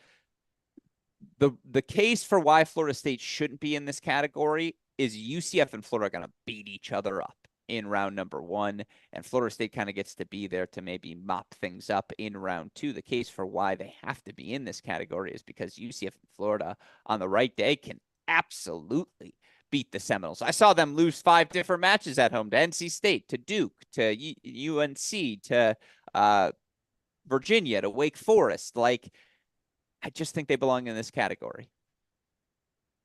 The case for why Florida State shouldn't be in this category is UCF and Florida are going to beat each other up in round number 1, and Florida State kind of gets to be there to maybe mop things up in round 2. The case for why they have to be in this category is because UCF and Florida on the right day can absolutely beat the Seminoles. I saw them lose 5 different matches at home to NC State, to Duke, to UNC, to Virginia, to Wake Forest. Like, I just think they belong in this category.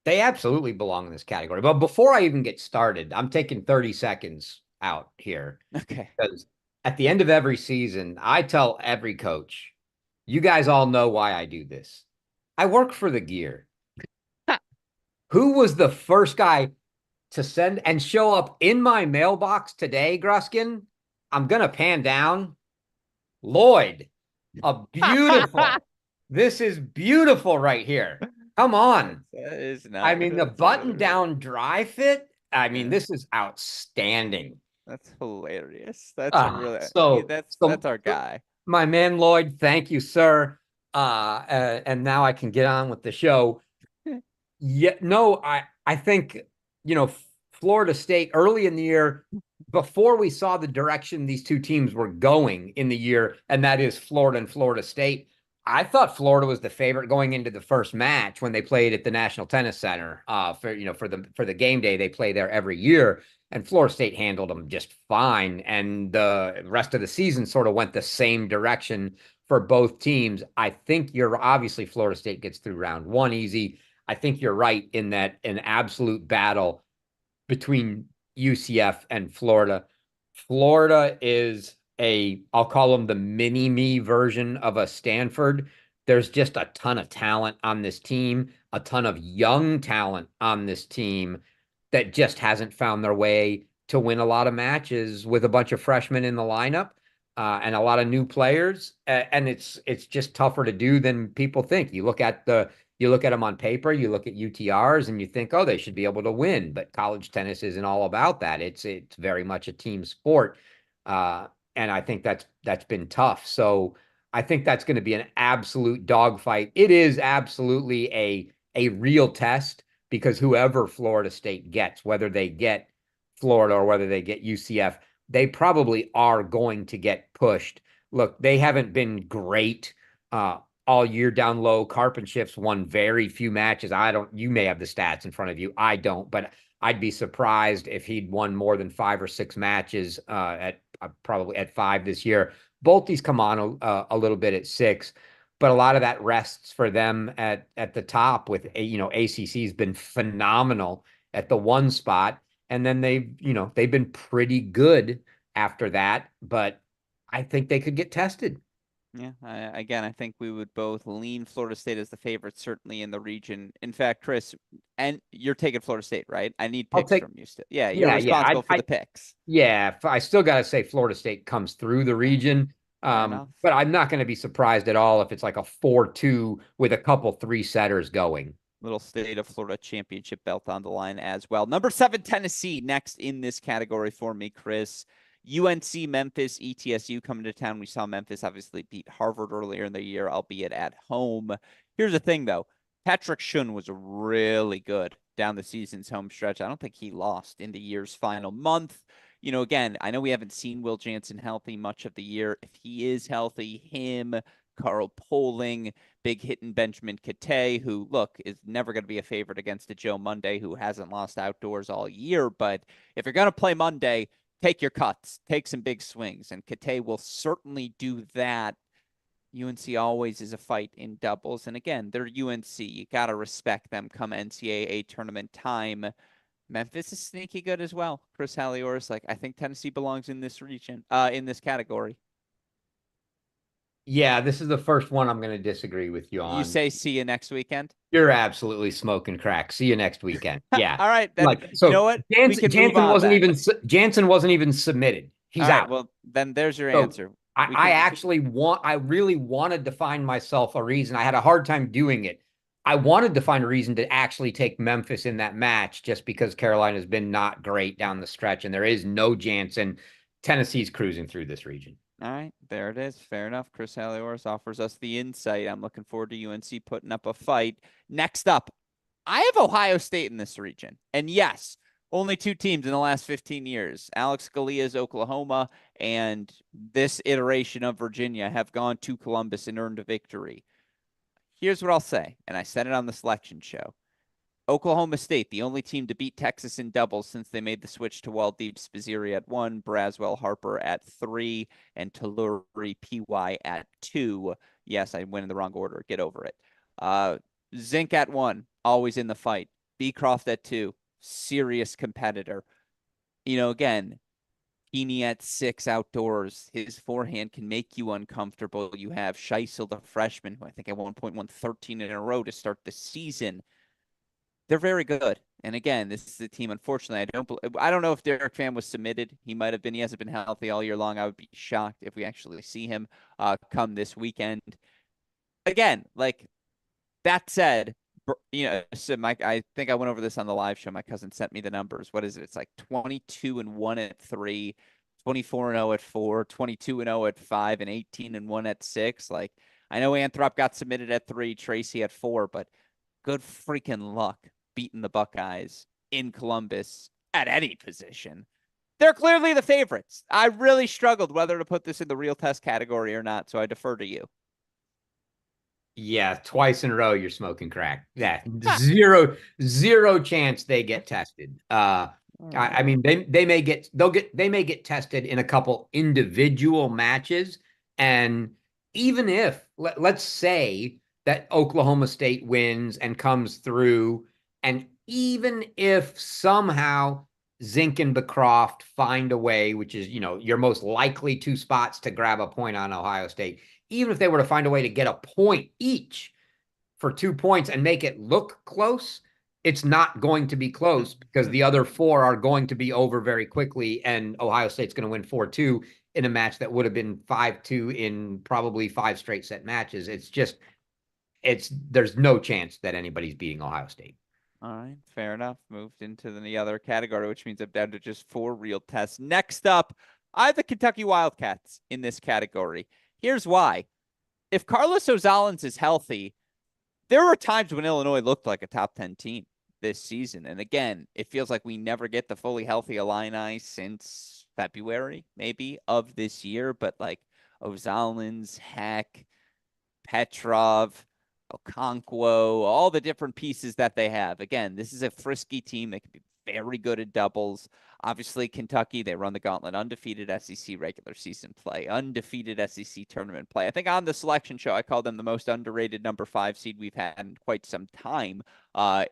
they absolutely belong in this category. But before I even get started, I'm taking 30 seconds out here Okay. because at the end of every season, I tell every coach, you guys all know why I do this. I work for the gear. Who was the first guy to send and show up in my mailbox today, Gruskin? I'm going to pan down. Lloyd, a beautiful. This is beautiful right here. Come on. That is I not. mean, the button down dry fit. I mean, Yeah, this is outstanding. that's hilarious. That's really So that's our guy. my man Lloyd, thank you, sir. And now I can get on with the show. Yeah, no, I think, Florida State early in the year, before we saw the direction these two teams were going in the year, and that is Florida and Florida State. I thought Florida was the favorite going into the first match when they played at the National Tennis Center. For the game day, they play there every year, and Florida State handled them just fine. And the rest of the season sort of went the same direction for both teams. I think you're obviously Florida State gets through round one easy. I think you're right in that an absolute battle between UCF and Florida. Florida is I'll call them the mini me version of a Stanford. There's just a ton of talent on this team, a ton of young talent on this team that just hasn't found their way to win a lot of matches with a bunch of freshmen in the lineup and a lot of new players. And it's just tougher to do than people think. You look at them on paper, you look at UTRs, and you think, oh, they should be able to win. But college tennis isn't all about that. It's very much a team sport, and I think that's been tough. So I think that's going to be an absolute dogfight. It is absolutely a real test because whoever Florida State gets, whether they get Florida or whether they get UCF, they probably are going to get pushed. Look, they haven't been great. All year down low. Carpenshift's won very few matches. You may have the stats in front of you. I don't, but I'd be surprised if he'd won more than 5 or 6 matches at probably at 5 this year. Bolte's come on a little bit at 6, but a lot of that rests for them at the top with, ACC's been phenomenal at the 1 spot. And then they've been pretty good after that, but I think they could get tested. Yeah, again, I think we would both lean Florida State as the favorite, certainly in the region. In fact, Chris, and you're taking Florida State, right? I need I'll picks take from you still. Yeah, you're Yeah, yeah. responsible for the picks. Yeah, I still got to say Florida State comes through the region. Fair enough. But I'm not going to be surprised at all if it's like a 4-2 with a couple 3-setters going. Little State of Florida championship belt on the line as well. Number 7, Tennessee, next in this category for me, Chris. UNC, Memphis, ETSU coming to town. We saw Memphis obviously beat Harvard earlier in the year, albeit at home. Here's the thing, though. Patrick Shun was really good down the season's home stretch. I don't think he lost in the year's final month. Again, I know we haven't seen Will Jansen healthy much of the year. If he is healthy, him, Carl Poling, big hitting Benjamin Kate, who, look, is never going to be a favorite against a Joe Monday who hasn't lost outdoors all year. But if you're going to play Monday, take your cuts, take some big swings, and Kate will certainly do that. UNC always is a fight in doubles. And again, they're UNC. You got to respect them come NCAA tournament time. Memphis is sneaky good as well. Chris Halioris, I think Tennessee belongs in this region, in this category. Yeah, this is the first one I'm going to disagree with you on. You say see you next weekend? You're absolutely smoking crack. See you next weekend. Yeah. All right. Then, so you know what? Jansen wasn't even submitted. He's out. Well, then there's your answer. I really wanted to find myself a reason. I had a hard time doing it. I wanted to find a reason to actually take Memphis in that match just because Carolina's been not great down the stretch and there is no Jansen. Tennessee's cruising through this region. All right, there it is. Fair enough. Chris Halioris offers us the insight. I'm looking forward to UNC putting up a fight. Next up, I have Ohio State in this region. And yes, only 2 teams in the last 15 years. Alex Scalia's Oklahoma and this iteration of Virginia have gone to Columbus and earned a victory. Here's what I'll say, and I said it on the selection show. Oklahoma State, the only team to beat Texas in doubles since they made the switch to Waldeep Spaziri at 1, Braswell Harper at 3, and Talluri PY at 2. Yes, I went in the wrong order. Get over it. Zink at 1, always in the fight. Beecroft at 2, serious competitor. Again, Heaney at 6 outdoors. His forehand can make you uncomfortable. You have Scheisel, the freshman, who I think at one point won 13 in a row to start the season. They're very good. And again, this is a team, unfortunately, I don't know if Derek Pham was submitted. He might have been. He hasn't been healthy all year long. I would be shocked if we actually see him come this weekend. Again, that said, so I think I went over this on the live show. My cousin sent me the numbers. What is it? It's 22-1 at 3, 24-0 at 4, 22-0 at 5, and 18-1 at 6. I know Anthrop got submitted at 3, Tracy at 4, but good freaking luck beating the Buckeyes in Columbus at any position. They're clearly the favorites. I really struggled whether to put this in the real test category or not, so I defer to you. Yeah, twice in a row you're smoking crack. Yeah, zero chance they get tested. I mean they may get tested in a couple individual matches, and even if let's say that Oklahoma State wins and comes through, and even if somehow Zink and Beecroft find a way, which is, your most likely two spots to grab a point on Ohio State, even if they were to find a way to get a point each for 2 points and make it look close, it's not going to be close because the other four are going to be over very quickly, and Ohio State's going to win 4-2 in a match that would have been 5-2 in probably 5 straight set matches. There's no chance that anybody's beating Ohio State. All right, fair enough. Moved into the other category, which means I'm down to just 4 real tests. Next up, I have the Kentucky Wildcats in this category. Here's why. If Carlos Ozalins is healthy, there were times when Illinois looked like a top 10 team this season. And again, it feels like we never get the fully healthy Illini since February, maybe, of this year. But like Ozalins, Heck, Petrov, Okonkwo, all the different pieces that they have. Again, this is a frisky team. They can be very good at doubles. Obviously, Kentucky, they run the gauntlet, undefeated SEC regular season play, undefeated SEC tournament play. I think on the selection show, I called them the most underrated number 5 seed we've had in quite some time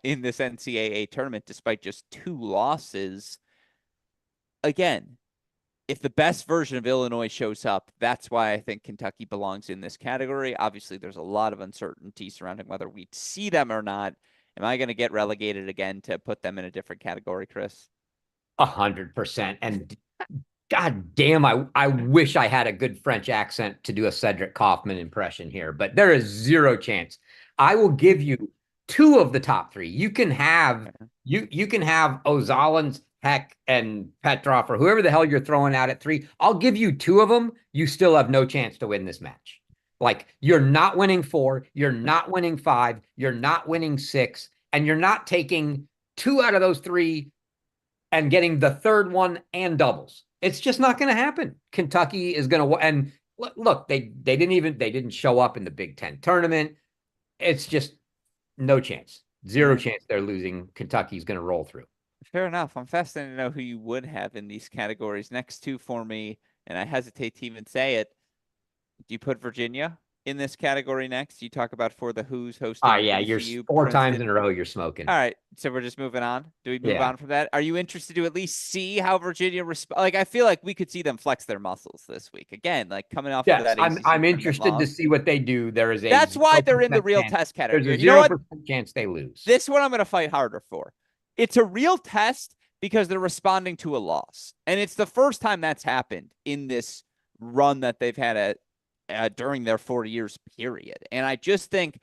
in this NCAA tournament, despite just 2 losses. Again, if the best version of Illinois shows up, that's why I think Kentucky belongs in this category. Obviously, there's a lot of uncertainty surrounding whether we'd see them or not. Am I going to get relegated again to put them in a different category, Chris? 100%. And God damn, I wish I had a good French accent to do a Cedric Kaufman impression here, but there is zero chance. I will give you 2 of the top 3. You can have Ozalins, Heck, and Petrov, or whoever the hell you're throwing out at 3. I'll give you 2 of them. You still have no chance to win this match. Like, you're not winning 4, you're not winning 5, you're not winning 6, and you're not taking 2 out of those 3 and getting the third one and doubles. It's just not going to happen. Kentucky is going to, and look, they didn't show up in the Big Ten tournament. It's just no chance, zero chance they're losing. Kentucky's going to roll through. Fair enough. I'm fascinated to know who you would have in these categories. Next 2 for me, and I hesitate to even say it. Do you put Virginia in this category next? You talk about for the Who's hosting. Yeah, you're VCU, 4 Princeton. times in a row you're smoking. All right, so we're just moving on. Do we move on from that? Are you interested to at least see how Virginia like? I feel like we could see them flex their muscles this week again, like coming off of that. I'm interested to see what they do. There is that's why they're in the real test category. There's a 0% chance they lose. This one I'm going to fight harder for. It's a real test because they're responding to a loss, and it's the first time that's happened in this run that they've had during their 4 years period. And I just think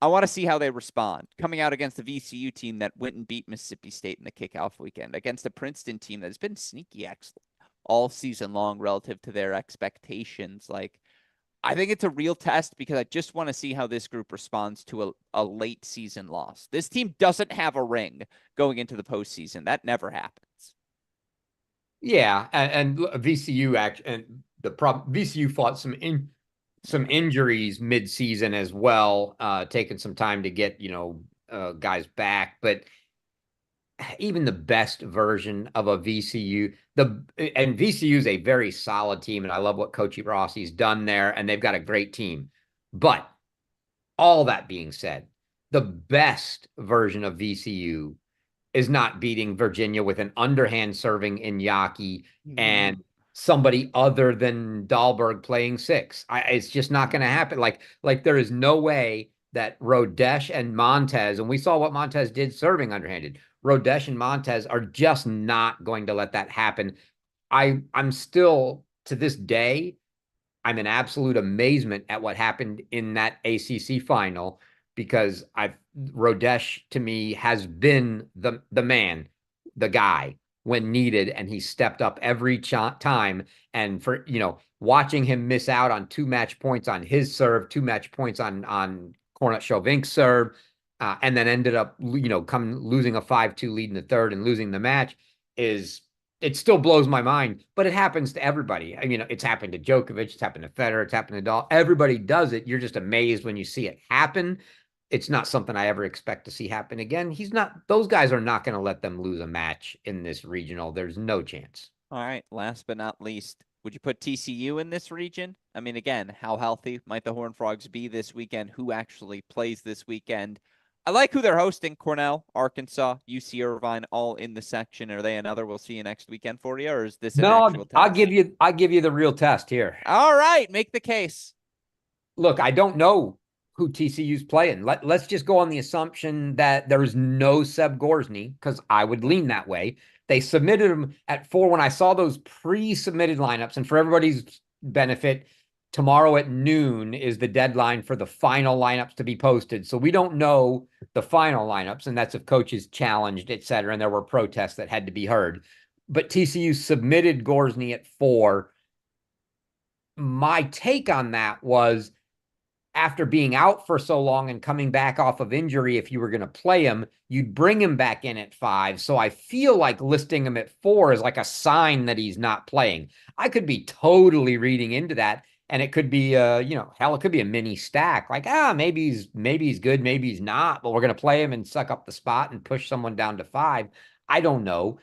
I want to see how they respond coming out against the VCU team that went and beat Mississippi State in the kickoff weekend, against a Princeton team that has been sneaky excellent all season long relative to their expectations. Like, I think it's a real test because I just want to see how this group responds to a late season loss. This team doesn't have a ring going into the postseason. That never happens. Yeah, and VCU and the problem, VCU fought some injuries mid-season as well, taking some time to get, guys back. But even the best version of a VCU, and VCU is a very solid team, and I love what Coach Rossi's done there, and they've got a great team. But all that being said, the best version of VCU is not beating Virginia with an underhand serving Iñaki and somebody other than Dahlberg playing 6. It's just not going to happen. Like there is no way that Rodesh and Montez, and we saw what Montez did serving underhanded. Rodesh and Montez are just not going to let that happen. I'm still, to this day, I'm in absolute amazement at what happened in that ACC final, because Rodesh to me has been the man, the guy when needed, and he stepped up every time. And for watching him miss out on 2 match points on his serve, 2 match points on Cornette Chauvink's serve, and then ended up losing a 5-2 lead in the third and losing the match, it still blows my mind. But it happens to everybody. I mean, it's happened to Djokovic, it's happened to Federer, it's happened to Nadal. Everybody does it. You're just amazed when you see it happen. It's not something I ever expect to see happen again. Those guys are not going to let them lose a match in this regional. There's no chance. All right. Last but not least, Would you put TCU in this region? I mean, again, how healthy might the Horned Frogs be this weekend? Who actually plays this weekend? I like who they're hosting. Cornell, Arkansas, UC Irvine, all in the section. Are they another we'll see you next weekend for you, or is this an No, actual test? I'll give you the real test here. All right, make the case. Look, I don't know who TCU's playing. Let's just go on the assumption that there's no Seb Gorsny, because I would lean that way. They submitted him at 4 when I saw those pre-submitted lineups, and for everybody's benefit, tomorrow at noon is the deadline for the final lineups to be posted. So we don't know the final lineups, and that's if coaches challenged, et cetera, and there were protests that had to be heard. But TCU submitted Gorsny at 4. My take on that was, after being out for so long and coming back off of injury, if you were going to play him, you'd bring him back in at 5. So I feel like listing him at 4 is like a sign that he's not playing. I could be totally reading into that. And it could be, hell, it could be a mini stack. Like, maybe he's good, maybe he's not, but we're going to play him and suck up the spot and push someone down to 5. I don't know.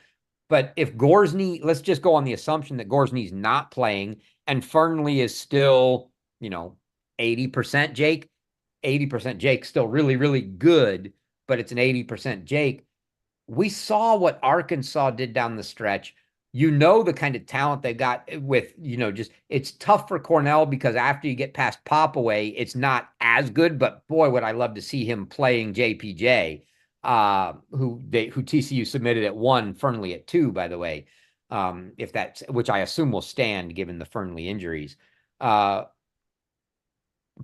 But if Gorsny, let's just go on the assumption that Gorsny's not playing and Fernley is still, 80% Jake, 80% Jake, still really, really good, but it's an 80% Jake. We saw what Arkansas did down the stretch. The kind of talent they got with, just it's tough for Cornell because after you get past Popaway, it's not as good, but boy, would I love to see him playing JPJ, who TCU submitted at 1, Fernley at 2, by the way. If that's, which I assume will stand given the Fernley injuries.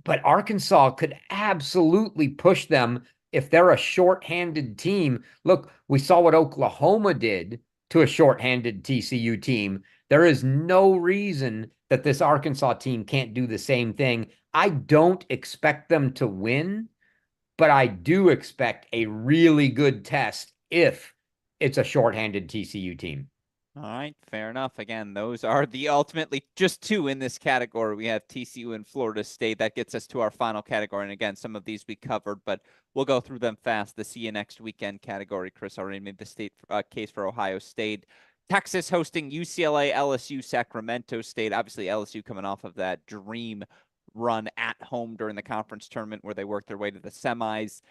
But Arkansas could absolutely push them if they're a shorthanded team. Look, we saw what Oklahoma did to a shorthanded TCU team. There is no reason that this Arkansas team can't do the same thing. I don't expect them to win, but I do expect a really good test if it's a shorthanded TCU team. All right, fair enough. Again, those are the ultimately just 2 in this category. We have TCU and Florida State. That gets us to our final category. And again, some of these we covered, but we'll go through them fast. The see you next weekend category. Chris already made the state case for Ohio State. Texas hosting UCLA, LSU, Sacramento State. Obviously, LSU coming off of that dream run at home during the conference tournament where they worked their way to the semis.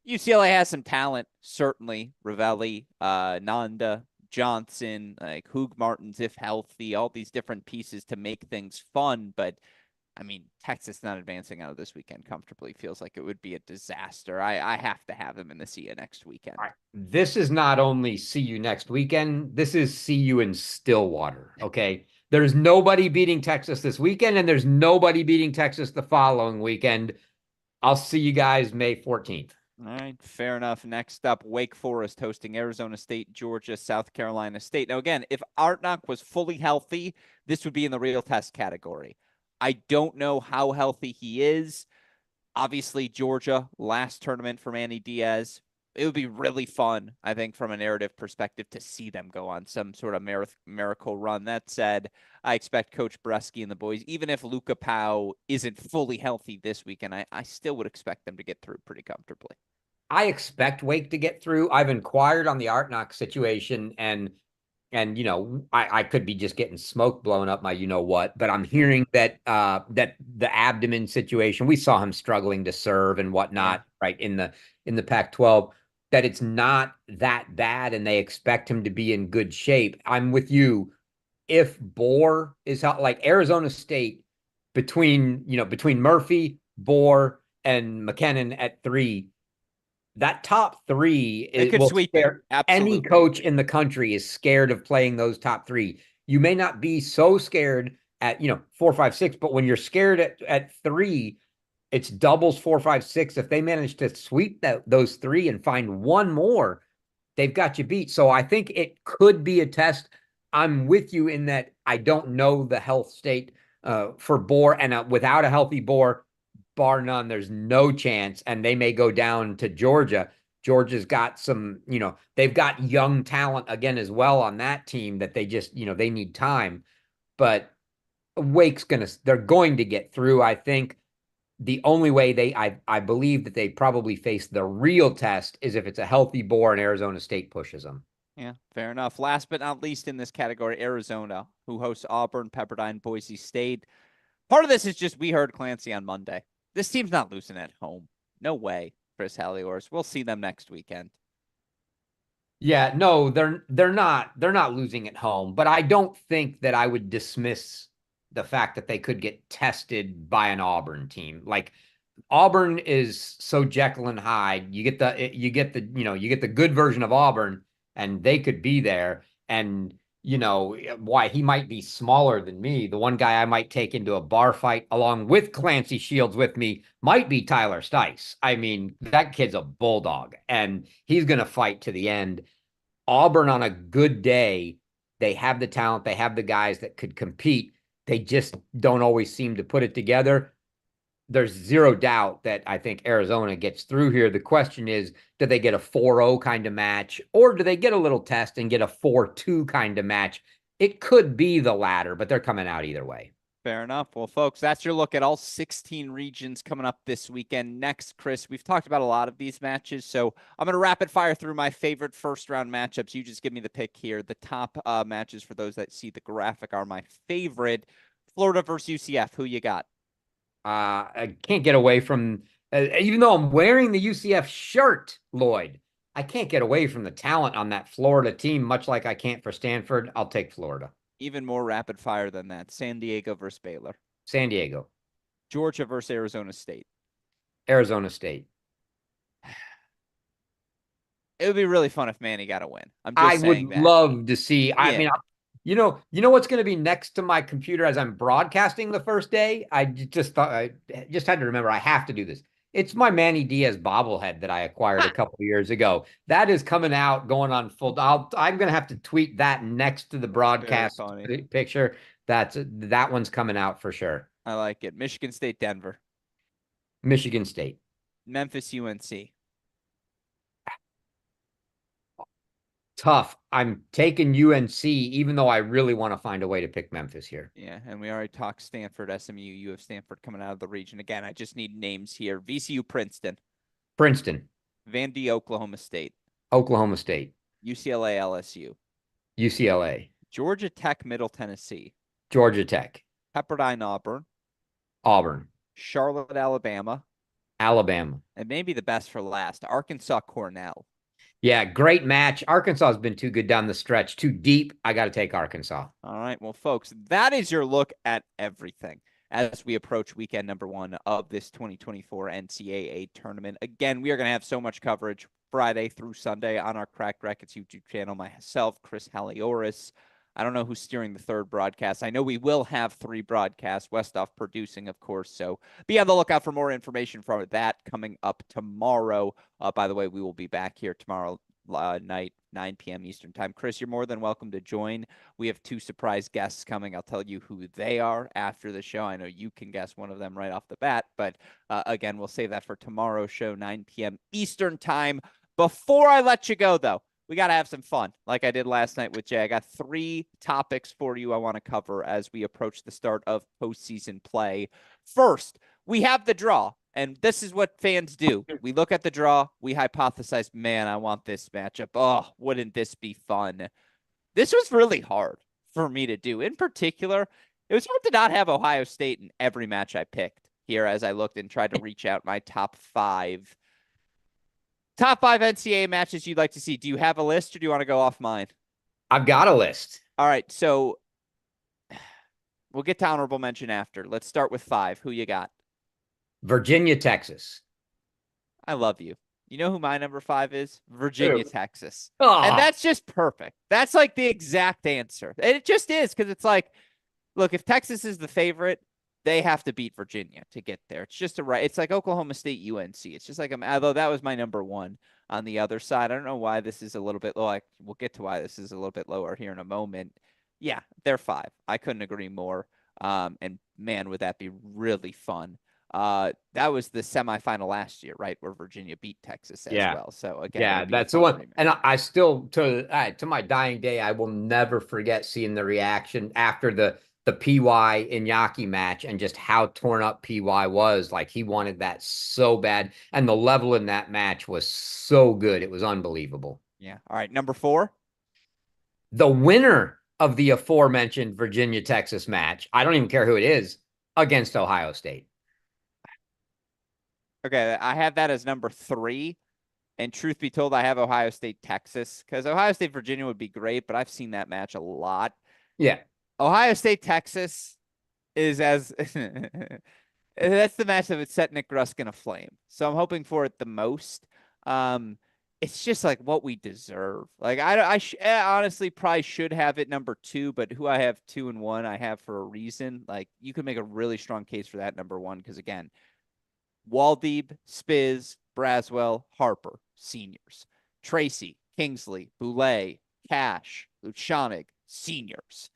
UCLA has some talent, certainly. Ravelli, Nanda, Johnson, like Hoog Martins, if healthy, all these different pieces to make things fun. But I mean, Texas not advancing out of this weekend comfortably feels like it would be a disaster. I have to have them in the see you next weekend. Right. This is not only see you next weekend, this is see you in Stillwater. Okay. There's nobody beating Texas this weekend, and there's nobody beating Texas the following weekend. I'll see you guys May 14th. All right, fair enough. Next up, Wake Forest hosting Arizona State, Georgia, South Carolina State. Now, again, if Artnock was fully healthy, this would be in the real test category. I don't know how healthy he is. Obviously, Georgia, last tournament for Manny Diaz. It would be really fun, I think, from a narrative perspective to see them go on some sort of miracle run. That said, I expect Coach Bresky and the boys, even if Luca Pau isn't fully healthy this weekend, I still would expect them to get through pretty comfortably. I expect Wake to get through. I've inquired on the Artnock situation, and I could be just getting smoke blown up my what, but I'm hearing that that the abdomen situation, we saw him struggling to serve and whatnot, right, in the Pac-12, that it's not that bad and they expect him to be in good shape. I'm with you. If Bohr is like Arizona State, between Murphy, Bohr, and McKinnon at 3, that top 3 will scare any coach in the country is scared of playing those top 3. You may not be so scared at 4, 5, 6, but when you're scared at 3, it's doubles 4, 5, 6. If they manage to sweep those 3 and find one more, they've got you beat. So I think it could be a test. I'm with you in that I don't know the health state for Bohr, and without a healthy Bohr, bar none, there's no chance. And they may go down to Georgia. Georgia's got some, they've got young talent again as well on that team that they just, they need time. But Wake's they're going to get through. I think the only way I believe that they probably face the real test is if it's a healthy Bohr and Arizona State pushes them. Yeah, fair enough. Last but not least in this category, Arizona, who hosts Auburn, Pepperdine, Boise State. Part of this is just we heard Clancy on Monday. This team's not losing at home. No way, Chris Halioris. We'll see them next weekend. Yeah, no, they're not losing at home, but I don't think that I would dismiss the fact that they could get tested by an Auburn team. Like Auburn is so Jekyll and Hyde. You get the good version of Auburn, and they could be there. And why he might be smaller than me. The one guy I might take into a bar fight along with Clancy Shields with me might be Tyler Stice. I mean, that kid's a bulldog, and he's gonna fight to the end. Auburn on a good day, they have the talent, they have the guys that could compete. They just don't always seem to put it together. There's zero doubt that I think Arizona gets through here. The question is, do they get a 4-0 kind of match, or do they get a little test and get a 4-2 kind of match? It could be the latter, but they're coming out either way. Fair enough. Well, folks, that's your look at all 16 regions coming up this weekend. Next, Chris, we've talked about a lot of these matches, so I'm going to rapid fire through my favorite first round matchups. You just give me the pick here. The top matches for those that see the graphic are my favorite. Florida versus UCF. Who you got? I can't get away from, even though I'm wearing the UCF shirt, Lloyd, I can't get away from the talent on that Florida team, much like I can't for Stanford. I'll take Florida. Even more rapid fire than that. San Diego versus Baylor. San Diego. Georgia versus Arizona State. Arizona State. It would be really fun if Manny got a win. I'm I just would saying that. love to see. I Yeah. mean, you know what's going to be next to my computer as I'm broadcasting the first day? I just thought I just had to remember I have to do this. It's my Manny Diaz bobblehead that I acquired a couple of years ago. That is coming out, going on full. I'm going to have to tweet that next to the Very broadcast funny. picture. That one's coming out for sure. I like it. Michigan State, Denver. Michigan State. Memphis, UNC. Tough. I'm taking UNC, even though I really want to find a way to pick Memphis here. Yeah, and we already talked Stanford, SMU. You have Stanford coming out of the region. Again, I just need names here. VCU, Princeton. Princeton. Vandy, Oklahoma State. Oklahoma State. UCLA, LSU. UCLA. Georgia Tech, Middle Tennessee. Georgia Tech. Pepperdine, Auburn. Auburn. Charlotte, Alabama. Alabama. And maybe the best for last, Arkansas, Cornell. Yeah, great match. Arkansas has been too good down the stretch, too deep. I got to take Arkansas. All right. Well, folks, that is your look at everything as we approach weekend number 1 of this 2024 NCAA tournament. Again, we are going to have so much coverage Friday through Sunday on our Cracked Rackets YouTube channel. Myself, Chris Halioris. I don't know who's steering the third broadcast. I know we will have 3 broadcasts, Westoff producing, of course. So be on the lookout for more information from that coming up tomorrow. By the way, we will be back here tomorrow night, 9 p.m. Eastern time. Chris, you're more than welcome to join. We have 2 surprise guests coming. I'll tell you who they are after the show. I know you can guess one of them right off the bat, but again, we'll save that for tomorrow's show, 9 p.m. Eastern time. Before I let you go, though, we got to have some fun like I did last night with Jay. I got 3 topics for you I want to cover as we approach the start of postseason play. First, we have the draw, and this is what fans do. We look at the draw, we hypothesize, man, I want this matchup. Oh, wouldn't this be fun? This was really hard for me to do. In particular, it was hard to not have Ohio State in every match I picked here as I looked and tried to reach out my top 5. Top 5 NCAA matches you'd like to see. Do you have a list or do you want to go off mine? I've got a list. All right. So we'll get to honorable mention after. Let's start with 5. Who you got? Virginia, Texas. I love you. You know who my number 5 is? Virginia, Texas. Oh. And that's just perfect. That's like the exact answer. And it just is because it's like, look, if Texas is the favorite, they have to beat Virginia to get there. It's just it's like Oklahoma State, UNC. It's just like, although that was my number 1 on the other side. I don't know why this is a little bit low. We'll get to why this is a little bit lower here in a moment. Yeah, they're 5. I couldn't agree more. And man, would that be really fun. That was the semifinal last year, right? Where Virginia beat Texas as well. So again, that's the one. And I still, to my dying day, I will never forget seeing the reaction after the PY Iñaki match and just how torn up PY was. Like he wanted that so bad. And the level in that match was so good. It was unbelievable. Yeah. All right. Number 4. the winner of the aforementioned Virginia Texas match, I don't even care who it is, against Ohio State. Okay, I have that as number 3. And truth be told, I have Ohio State, Texas, because Ohio State, Virginia would be great, but I've seen that match a lot. Yeah. Ohio State, Texas is as that's the match that would set Nick Gruskin aflame. So I'm hoping for it the most. Um, it's just like what we deserve. Like I honestly probably should have it number 2, but who I have 2 and 1, I have for a reason. Like you could make a really strong case for that number 1 because again, Waldebe, Spiz, Braswell, Harper, seniors. Tracy, Kingsley, Boulay, Cash, Luchanig, seniors.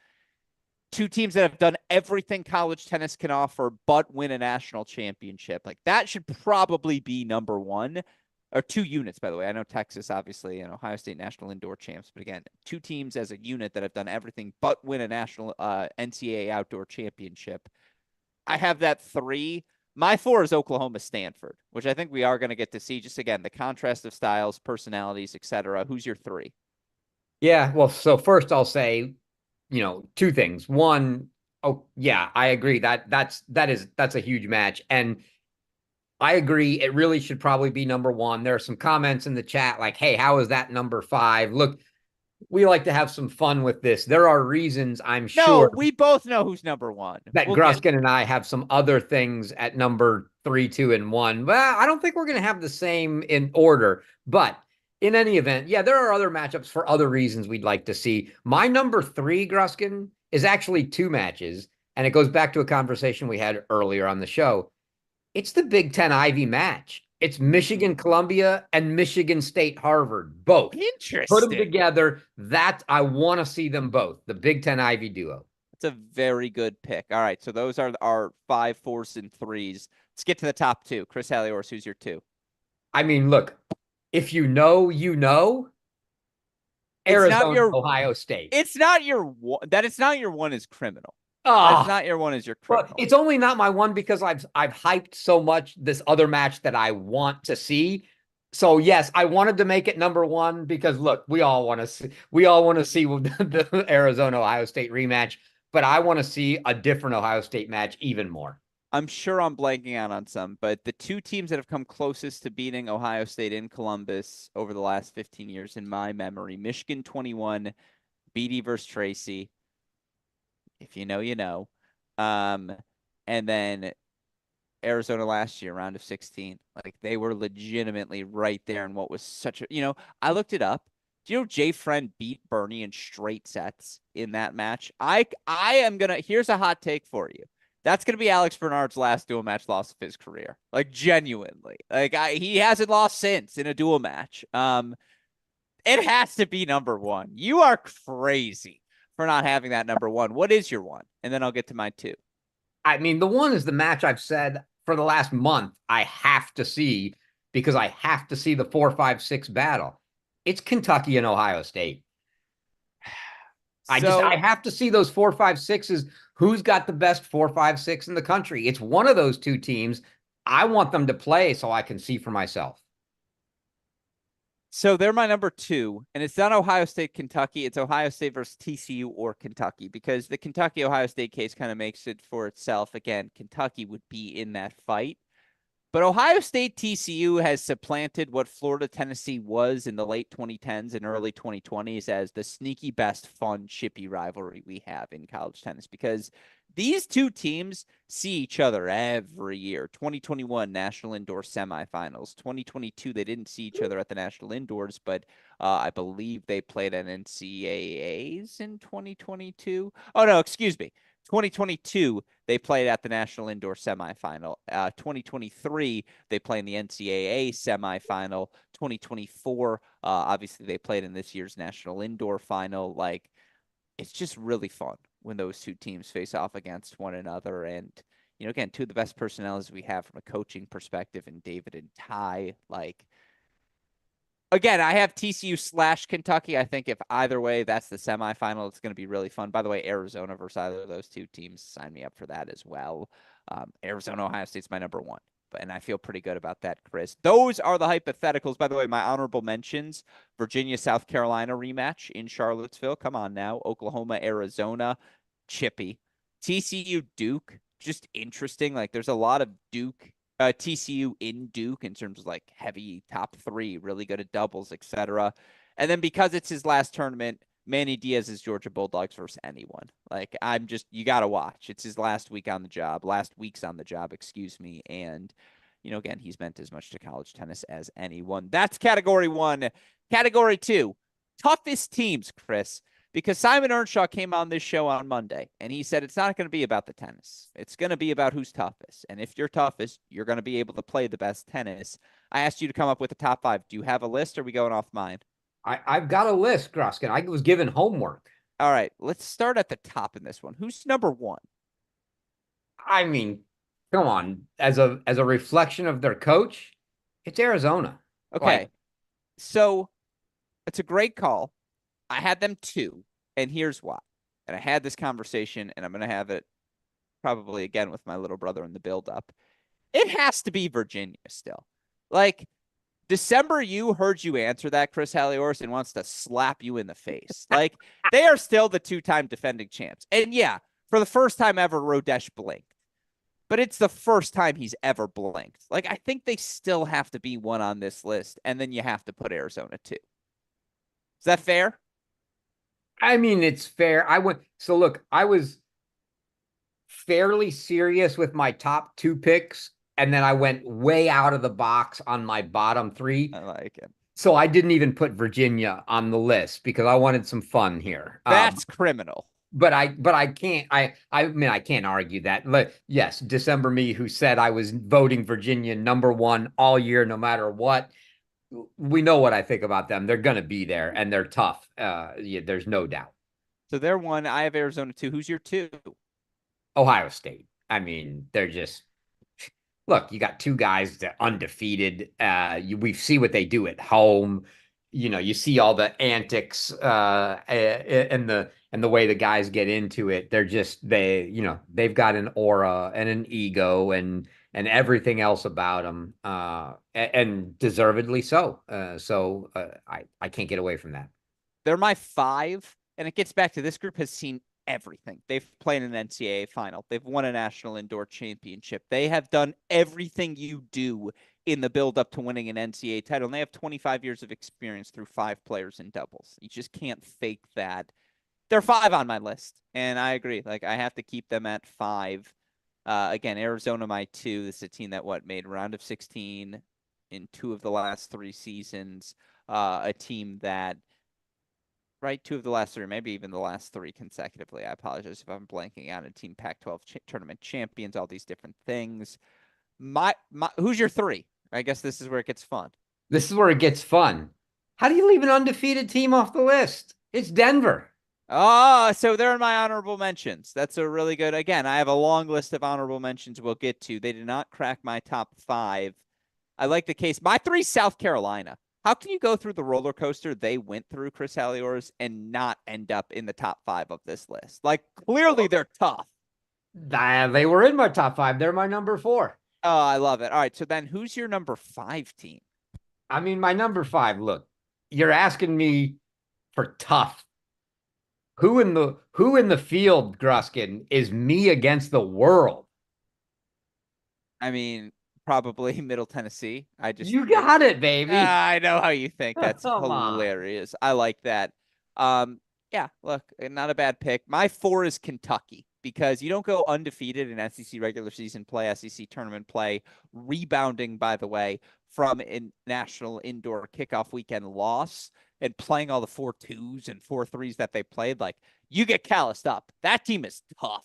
2 teams that have done everything college tennis can offer but win a national championship. Like that should probably be number 1. Or 2 units, by the way. I know Texas, obviously, and Ohio State national indoor champs, but again, 2 teams as a unit that have done everything but win a national NCAA outdoor championship. I have that 3. My 4 is Oklahoma Stanford, which I think we are going to get to see. Just again, the contrast of styles, personalities, etc. Who's your 3? Yeah. Well, so first I'll say, 2 things. One, oh yeah, I agree that's a huge match. And I agree. It really should probably be number 1. There are some comments in the chat like, hey, how is that number 5? Look, we like to have some fun with this. There are reasons, I'm No, sure, we both know who's number 1. that We'll get Gruskin and I have some other things at number 3, 2, and 1. Well, I don't think we're going to have the same in order. But in any event, yeah, there are other matchups for other reasons we'd like to see. My number 3, Gruskin, is actually 2 matches. And it goes back to a conversation we had earlier on the show. It's the Big Ten Ivy match. It's Michigan Columbia and Michigan State Harvard, both. Put them interesting. together. That I want to see them both. The Big Ten Ivy duo. That's a very good pick. All right, so those are our 5, 4s, and 3s. Let's get to the top 2. Chris Halioris, who's your 2? I mean, look, if you know, you know. It's not Arizona, your. Ohio State. It's not your one. That it's not your 1 is criminal. That's Oh, not your 1 is your well, criminal. it's only not my one because I've hyped so much this other match that I want to see. So yes, I wanted to make it number 1 because look, we all want to see the Arizona Ohio State rematch, but I want to see a different Ohio State match even more. I'm sure I'm blanking out on some, but the 2 teams that have come closest to beating Ohio State in Columbus over the last 15 years in my memory, Michigan 21, BD versus Tracy. If you know, you know. Um, and then Arizona last year, round of 16. Like they were legitimately right there in what was such a, I looked it up. Do you know Jay Friend beat Bernie in straight sets in that match? I am gonna here's a hot take for you. That's gonna be Alex Bernard's last dual match loss of his career. Like genuinely. Like he hasn't lost since in a dual match. It has to be number 1. You are crazy for not having that number 1. What is your 1? And then I'll get to my 2. I mean, the one is the match I've said for the last month I have to see because I have to see the 4-5-6 battle. It's Kentucky and Ohio State. I So have to see those 4-5-6s. Who's got the best 4-5-6 in the country? It's one of those 2 teams. I want them to play so I can see for myself. So they're my number 2, and it's not Ohio State, Kentucky. It's Ohio State versus TCU or Kentucky because the Kentucky Ohio State case kind of makes it for itself. Again, Kentucky would be in that fight. But Ohio State TCU has supplanted what Florida Tennessee was in the late 2010s and early 2020s as the sneaky best fun chippy rivalry we have in college tennis because these 2 teams see each other every year. 2021 National Indoor semifinals. 2022 they didn't see each other at the National Indoors, but I believe they played at NCAAs in 2022. Oh no, excuse me. 2022 they played at the National Indoor semifinal. 2023, they play in the NCAA semifinal. 2024, obviously, they played in this year's National Indoor final. Like, it's just really fun when those 2 teams face off against one another. And, again, 2 of the best personalities we have from a coaching perspective in David and Ty. Like, again, I have TCU/Kentucky. I think if either way, that's the semifinal. It's going to be really fun. By the way, Arizona versus either of those 2 teams, sign me up for that as well. Arizona, Ohio State's my number 1. and I feel pretty good about that, Chris. Those are the hypotheticals. By the way, my honorable mentions: Virginia, South Carolina rematch in Charlottesville. Come on now. Oklahoma, Arizona, chippy. TCU, Duke, just interesting. Like there's a lot of Duke, TCU in Duke in terms of like heavy top three, really good at doubles, etc. And then because it's his last tournament, Manny Diaz's Georgia Bulldogs versus anyone. Like I'm just, you got to watch. It's his last week's on the job, excuse me. And, again, he's meant as much to college tennis as anyone. That's category 1. Category 2, toughest teams, Chris, because Simon Earnshaw came on this show on Monday and he said it's not going to be about the tennis. It's going to be about who's toughest. And if you're toughest, you're going to be able to play the best tennis. I asked you to come up with the top 5. Do you have a list or are we going off mine? I've got a list, Gruskin. I was given homework. All right, let's start at the top in this one. Who's number 1? I mean, come on. As a reflection of their coach, it's Arizona. Okay, so it's a great call. I had them 2, and here's why. And I had this conversation, and I'm going to have it probably again with my little brother in the build-up. It has to be Virginia still. Like, December you heard you answer that, Chris Halioris, and wants to slap you in the face. Like, they are still the 2-time defending champs. And yeah, for the first time ever, Rodesh blinked. But it's the first time he's ever blinked. Like, I think they still have to be one on this list, and then you have to put Arizona 2. Is that fair? I mean, it's fair. Look, I was fairly serious with my top 2 picks, and then I went way out of the box on my bottom 3. I like it. So I didn't even put Virginia on the list because I wanted some fun here. That's criminal. But I can't I can't argue that. Yes, December me, who said I was voting Virginia number 1 all year, no matter what. We know what I think about them. They're going to be there and they're tough. Yeah, there's no doubt. So they're 1. I have Arizona 2. Who's your 2? Ohio State. I mean, they're just look. You got 2 guys that undefeated. We see what they do at home. You see all the antics and the way the guys get into it. They've got an aura and an ego and everything else about them, and deservedly so. I can't get away from that. They're my 5, and it gets back to this group has seen everything. They've played an NCAA final. They've won a national indoor championship. They have done everything you do in the build up to winning an NCAA title. And they have 25 years of experience through 5 players in doubles. You just can't fake that. They're 5 on my list, and I agree. Like, I have to keep them at 5. Again, Arizona, my 2. This is a team that made round of 16 in 2 of the last 3 seasons. A team that, right, 2 of the last 3, maybe even the last 3 consecutively. I apologize if I'm blanking out. A team Pac-12 tournament champions, all these different things. Who's your 3? I guess this is where it gets fun. This is where it gets fun. How do you leave an undefeated team off the list? It's Denver. Oh, so they're in my honorable mentions. That's a really good. Again, I have a long list of honorable mentions we'll get to. They did not crack my top 5. I like the case. My 3, South Carolina. How can you go through the roller coaster they went through, Chris Halioris, and not end up in the top 5 of this list? Like, clearly they're tough. They were in my top 5. They're my number 4. Oh, I love it. All right, so then who's your number 5 team? I mean, my number 5, look, you're asking me for tough. Who in the field, Gruskin, is me against the world? I mean, probably Middle Tennessee. You got it, baby. I know how you think. That's Come on. hilarious. I like that. Yeah, look, not a bad pick. My 4 is Kentucky because you don't go undefeated in SEC regular season play, SEC tournament play, rebounding, by the way, from a national indoor kickoff weekend loss and playing all the 4-2s and 4-3s that they played. Like, you get calloused up. That team is tough.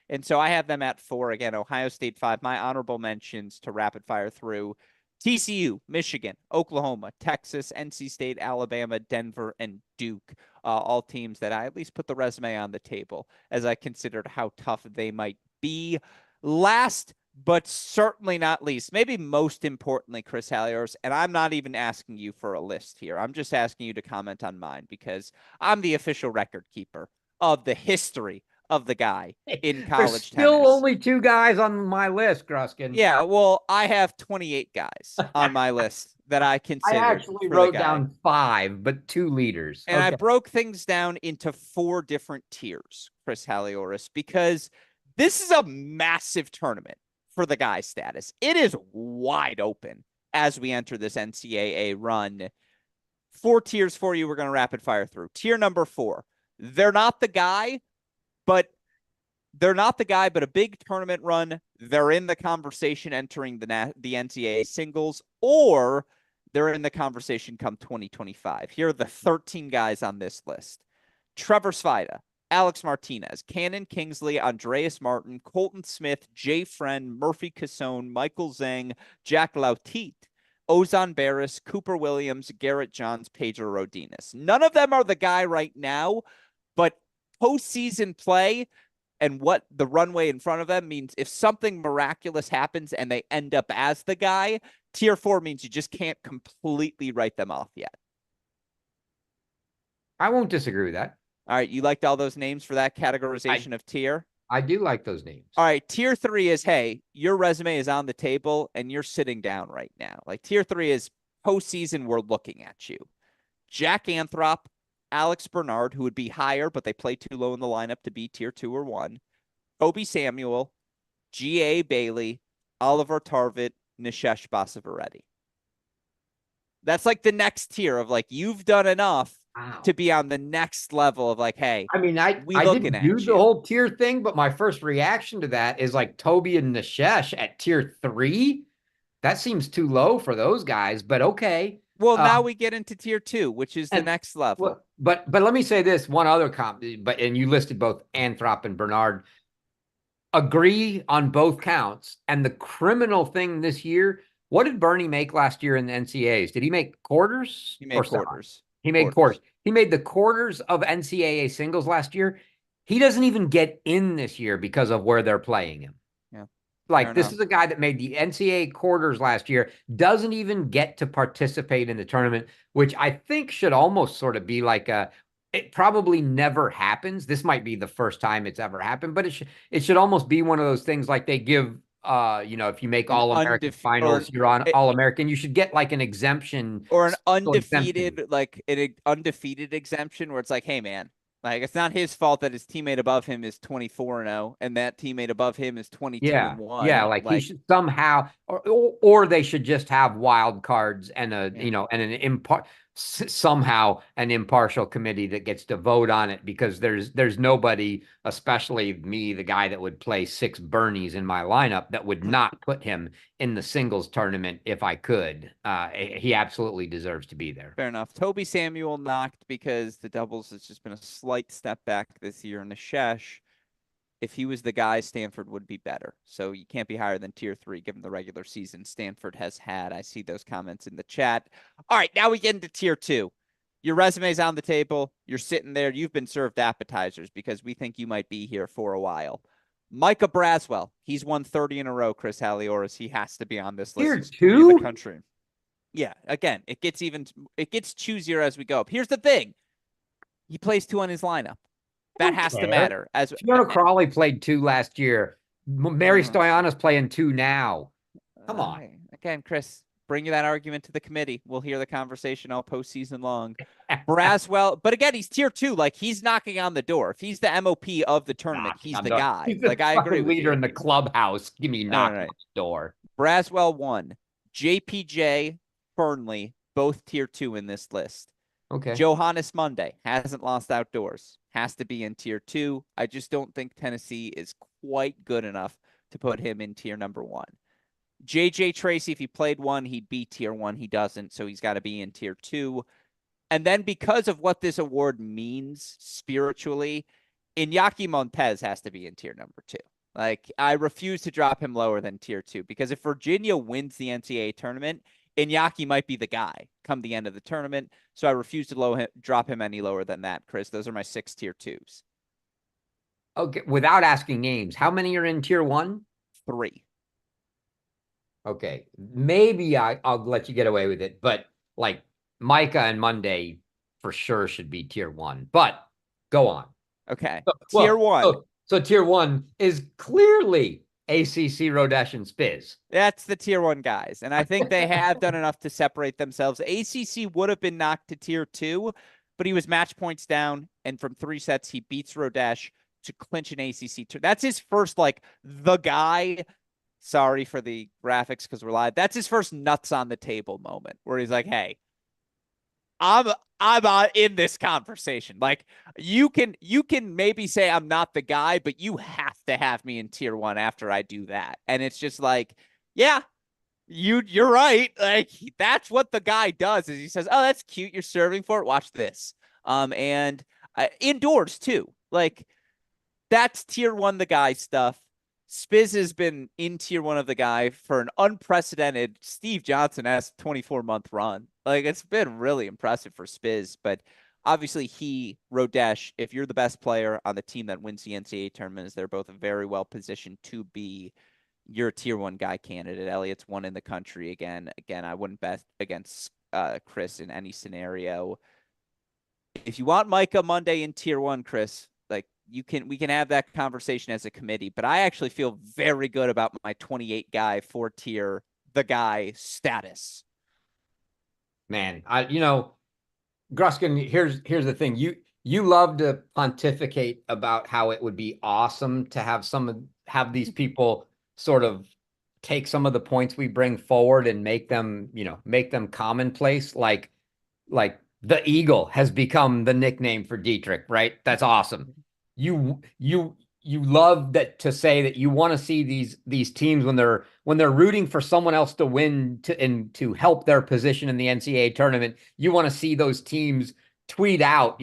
And so I have them at 4. Again, Ohio State 5. My honorable mentions to rapid fire through: TCU, Michigan, Oklahoma, Texas, NC State, Alabama, Denver, and Duke. All teams that I at least put the resume on the table as I considered how tough they might be. Last, but certainly not least, maybe most importantly, Chris Halioris, and I'm not even asking you for a list here. I'm just asking you to comment on mine because I'm the official record keeper of the history of the guy in There's college still tennis. only 2 guys on my list, Gruskin. Yeah, well, I have 28 guys on my list that I I considered actually for the wrote guy. down 5, but 2 leaders. And I Okay. broke things down into 4 different tiers, Chris Halioris, because this is a massive tournament for the guy status. It is wide open as we enter this NCAA run. 4 tiers for you. We're going to rapid fire through. Tier number 4. They're not the guy, but a big tournament run. They're in the conversation entering the NCAA singles, or they're in the conversation come 2025. Here are the 13 guys on this list: Trevor Svida, Alex Martinez, Cannon Kingsley, Andreas Martin, Colton Smith, Jay Friend, Murphy Cassone, Michael Zhang, Jack Lautit, Ozan Barris, Cooper Williams, Garrett Johns, Pedro Rodines. None of them are the guy right now, but postseason play and what the runway in front of them means, if something miraculous happens and they end up as the guy, tier 4 means you just can't completely write them off yet. I won't disagree with that. All right, you liked all those names for that categorization of tier? I do like those names. All right, tier 3 is, hey, your resume is on the table and you're sitting down right now. Like tier 3 is postseason, we're looking at you. Jack Anthrop, Alex Bernard, who would be higher, but they play too low in the lineup to be tier 2 or 1. Kobe Samuel, G.A. Bailey, Oliver Tarvit, Nishesh Basavaretti. That's like the next tier of like, you've done enough to be on the next level of like, hey, I mean, we I looking didn't at do the you. whole tier thing, but my first reaction to that is like Toby and Nishesh at tier 3. That seems too low for those guys, but okay. Well, now we get into tier 2, which is the And next level. but let me say this one other and you listed both Anthrop and Bernard. Agree on both counts. And the criminal thing this year, what did Bernie make last year in the NCAAs? Did he make quarters? He made quarters. He made quarters. He made the quarters of NCAA singles last year. He doesn't even get in this year because of where they're playing him. Yeah. Like this is a guy that made the NCAA quarters last year, doesn't even get to participate in the tournament, which I think should almost sort of be like it probably never happens. This might be the first time it's ever happened, but it should almost be one of those things like they give if you make All-American finals, you're on All-American, you should get like an exemption or an undefeated exemption where it's like, hey man, like it's not his fault that his teammate above him is 24-0 and that teammate above him is 22-1. Yeah, like he should somehow, or they should just have wild cards and somehow an impartial committee that gets to vote on it, because there's nobody, especially me, the guy that would play 6 Bernies in my lineup, that would not put him in the singles tournament if I could. He absolutely deserves to be there. Fair enough. Toby Samuel knocked because the doubles has just been a slight step back this year. And Nishesh, if he was the guy, Stanford would be better. So you can't be higher than tier 3 given the regular season Stanford has had. I see those comments in the chat. All right, now we get into tier 2. Your resume's on the table. You're sitting there. You've been served appetizers because we think you might be here for a while. Micah Braswell, he's won 30 in a row, Chris Halioris. He has to be on this list. Tier 2 in the 2? country. Yeah, again, it gets choosier as we go up. Here's the thing. He plays 2 on his lineup. That has to matter. As Fiona Crawley played 2 last year. Mary Stoyanna's playing 2 now. Come on. Again, Chris, bring that argument to the committee. We'll hear the conversation all postseason long. Braswell, but again, he's tier 2. Like he's knocking on the door. If he's the MOP of the tournament, he's the guy. He's the like I agree with leader you. in the clubhouse. Give me knocking on the door. Braswell 1. JPJ, Fernley, both tier 2 in this list. Okay. Johannes Monday hasn't lost outdoors. Has to be in tier 2. I just don't think Tennessee is quite good enough to put him in tier number 1. JJ Tracy, if he played 1, he'd be tier 1. He doesn't, so he's got to be in tier 2. And then because of what this award means spiritually, Iñaki Montez has to be in tier number 2. Like, I refuse to drop him lower than tier 2, because if Virginia wins the NCAA tournament, Iñaki might be the guy come the end of the tournament. So I refuse to drop him any lower than that, Chris. Those are my 6 tier 2s. Okay. Without asking names, how many are in tier 1? 3. Okay. Maybe I'll let you get away with it, but like Micah and Monday for sure should be tier 1, but go on. Okay. Tier 1. So tier one is clearly ACC, Rodesh, and Spiz. That's the tier one guys. And I think they have done enough to separate themselves. ACC would have been knocked to tier two, but he was match points down. And from 3 sets, he beats Rodesh to clinch an ACC tour. That's his first, like, the guy. Sorry for the graphics because we're live. That's his first nuts on the table moment where he's like, hey, I'm in this conversation. Like you can maybe say I'm not the guy, but you have to have me in tier one after I do that. And it's just like, yeah, you're right. Like that's what the guy does is he says, oh, that's cute. You're serving for it. Watch this. And indoors too. Like that's tier one, the guy stuff. Spiz has been in tier one of the guy for an unprecedented Steve Johnson-esque 24-month run. Like it's been really impressive for Spiz, but obviously Rodesh, if you're the best player on the team that wins the NCAA tournaments, they're both very well positioned to be your tier one guy candidate. Elliott's one in the country again. Again, I wouldn't bet against Chris in any scenario. If you want Micah Monday in tier one, Chris, like we can have that conversation as a committee, but I actually feel very good about my 28 guy 4-tier the guy status. Man, Gruskin, here's the thing. You love to pontificate about how it would be awesome to have these people sort of take some of the points we bring forward and make them commonplace. Like the Eagle has become the nickname for Dietrich, right? That's awesome. You love that to say that you want to see these teams when they're rooting for someone else to win to help their position in the NCAA tournament. You want to see those teams tweet out,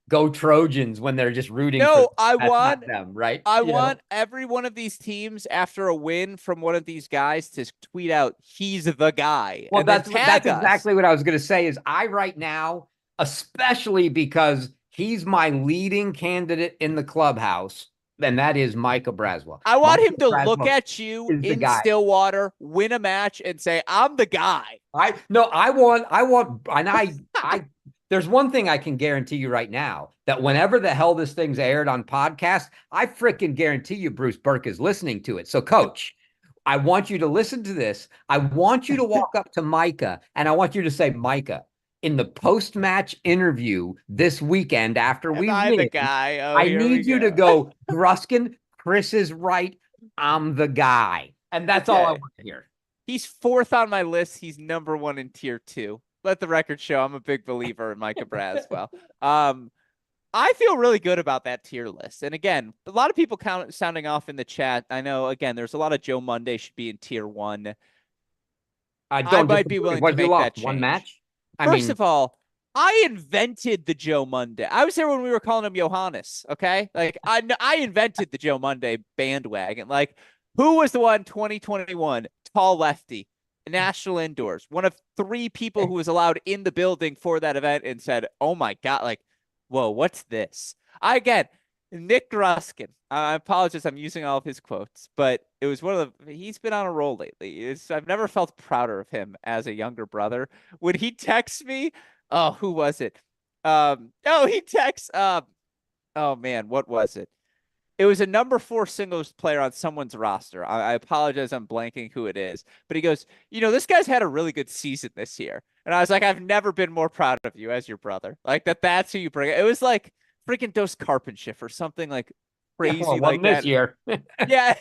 go Trojans when they're just rooting for not them, right? I want every one of these teams after a win from one of these guys to tweet out he's the guy. Well, and that's tag exactly what I was going to say is I right now, especially because he's my leading candidate in the clubhouse, and that is Micah Braswell. I want Micah him to Braswell look at you is the in guy. Stillwater, win a match, and say, I'm the guy. There's one thing I can guarantee you right now that whenever the hell this thing's aired on podcast, I freaking guarantee you Bruce Burke is listening to it. So, coach, I want you to listen to this. I want you to walk up to Micah and I want you to say, Micah, in the post-match interview this weekend after we win, the guy. Oh, I need you to go, Gruskin, Chris is right. I'm the guy. And that's all I want to hear. He's fourth on my list. He's number one in tier two. Let the record show I'm a big believer in Micah Braswell. I feel really good about that tier list. And again, a lot of people sounding off in the chat. I know, again, there's a lot of Joe Monday should be in tier one. I might be willing to make that change. One match? First of all, I invented the Joe Monday. I was there when we were calling him Johannes, okay? Like, I invented the Joe Monday bandwagon. Like, who was the one 2021? Tall lefty. National indoors, one of 3 people who was allowed in the building for that event and said, oh my God, like, whoa, what's this? Nick Gruskin. I apologize. I'm using all of his quotes, but it was he's been on a roll lately. I've never felt prouder of him as a younger brother. When he texts me, oh, who was it? He texts, oh man, what was it? It was a number 4 singles player on someone's roster. I apologize. I'm blanking who it is, but he goes, this guy's had a really good season this year. And I was like, I've never been more proud of you as your brother. Like that's who you bring. It was like freaking Dos Carpenshift or something like crazy like that. This year. Yeah.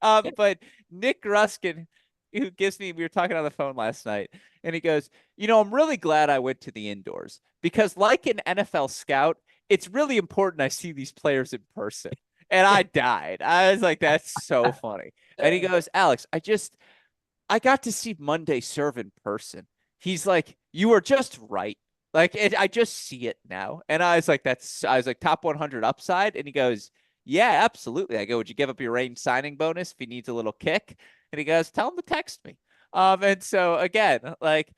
But Nick Gruskin, who we were talking on the phone last night, and he goes, I'm really glad I went to the indoors because like an NFL scout, it's really important I see these players in person. And I died. I was like, that's so funny. And he goes, Alex, I got to see Monday serve in person. He's like, you were just right. Like, I just see it now. And I was like, top 100 upside. And he goes, yeah, absolutely. I go, would you give up your range signing bonus if he needs a little kick? And he goes, tell him to text me. And so again, like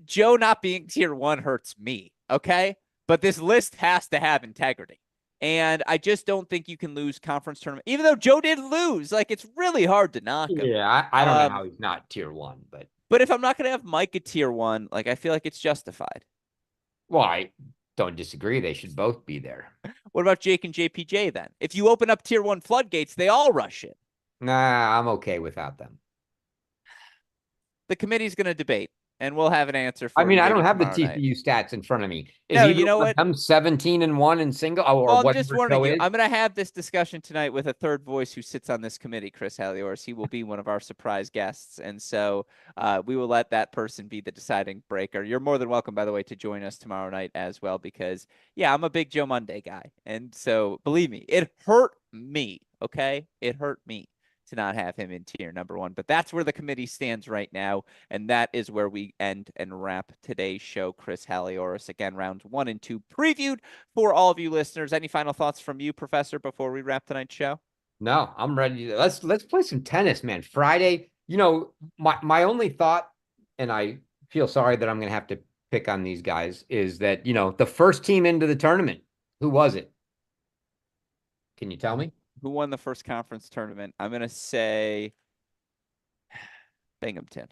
Joe not being tier one hurts me. Okay. But this list has to have integrity. And I just don't think you can lose conference tournament, even though Joe did lose. Like, it's really hard to knock him. Yeah, I don't know how he's not tier one, but if I'm not going to have Mike at tier one, like, I feel like it's justified. Why? Don't disagree. They should both be there. What about Jake and JPJ then? If you open up tier 1 floodgates, they all rush in. Nah, I'm okay without them. The committee's going to debate, and we'll have an answer I for mean, you I maybe don't have the tomorrow night. TCU stats in front of me. Is No, either you know one of what? them 17-1 in single or Well, I'm just whatever warning show you. is? I'm going to have this discussion tonight with a third voice who sits on this committee, Chris Halioris. He will be one of our surprise guests. And so we will let that person be the deciding breaker. You're more than welcome, by the way, to join us tomorrow night as well, because, yeah, I'm a big Joe Monday guy. And so believe me, it hurt me. Okay. It hurt me to not have him in tier number 1. But that's where the committee stands right now. And that is where we end and wrap today's show. Chris Halioris, again, rounds 1 and 2 previewed for all of you listeners. Any final thoughts from you, Professor, before we wrap tonight's show? No, I'm ready. Let's play some tennis, man. Friday, my only thought, and I feel sorry that I'm gonna have to pick on these guys, is that the first team into the tournament, who was it? Can you tell me? Who won the first conference tournament? I'm going to say Binghamton.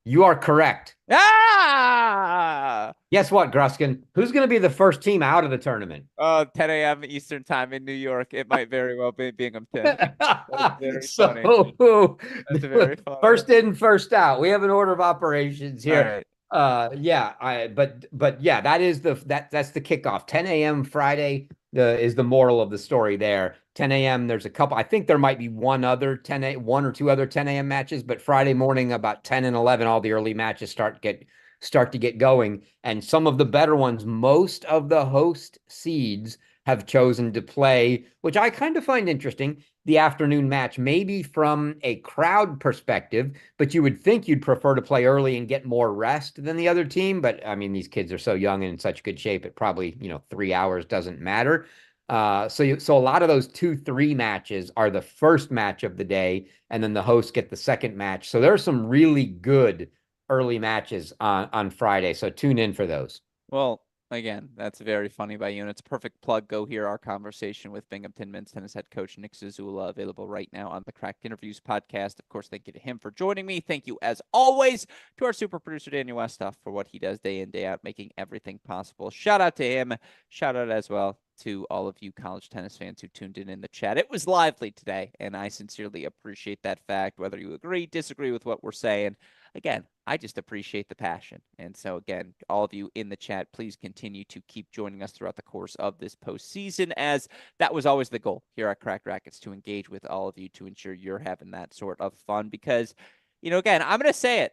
You are correct. Ah! Guess what, Gruskin? Who's going to be the first team out of the tournament? 10 a.m. Eastern time in New York. It might very well be Binghamton. That's very funny. So That's very funny. first in, first out. We have an order of operations All here. right. Yeah, but yeah, that's the kickoff. 10 a.m. Friday is the moral of the story there. 10 a.m. There's a couple. I think there might be one or two other 10 a.m. matches, but Friday morning about 10 and 11, all the early matches start to get going. And some of the better ones, most of the host seeds have chosen to play, which I kind of find interesting, the afternoon match, maybe from a crowd perspective, but you would think you'd prefer to play early and get more rest than the other team. But I mean, these kids are so young and in such good shape, it probably, 3 hours doesn't matter. So a lot of those 2-3 matches are the first match of the day, and then the hosts get the second match. So there's some really good early matches on Friday. So tune in for those. Well, again, that's very funny by you, and it's a perfect plug. Go hear our conversation with Binghamton men's tennis head coach Nick Zazula, available right now on the Cracked Interviews podcast. Of course, thank you to him for joining me. Thank you, as always, to our super producer Daniel Westoff for what he does day in, day out, making everything possible. Shout out to him. Shout out as well to all of you college tennis fans who tuned in the chat. It was lively today, and I sincerely appreciate that fact, whether you agree, disagree with what we're saying. Again, I just appreciate the passion. And so, again, all of you in the chat, please continue to keep joining us throughout the course of this postseason, as that was always the goal here at Cracked Rackets, to engage with all of you to ensure you're having that sort of fun. Because, again, I'm going to say it.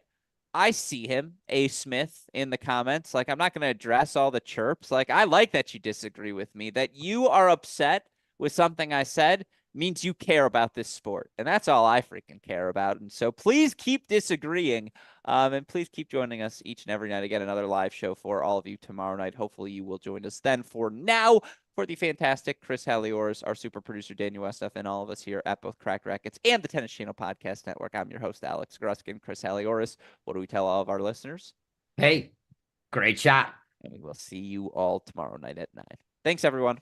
I see him, A. Smith, in the comments. Like, I'm not going to address all the chirps. Like, I like that you disagree with me, that you are upset with something I said means you care about this sport. And that's all I freaking care about. And so please keep disagreeing. And please keep joining us each and every night. Again, another live show for all of you tomorrow night. Hopefully you will join us then. For now, for the fantastic Chris Halioris, our super producer Daniel Westoff, and all of us here at both Cracked Rackets and the Tennis Channel Podcast Network, I'm your host, Alex Gruskin. Chris Halioris, what do we tell all of our listeners? Hey, great shot. And we will see you all tomorrow night at 9. Thanks, everyone.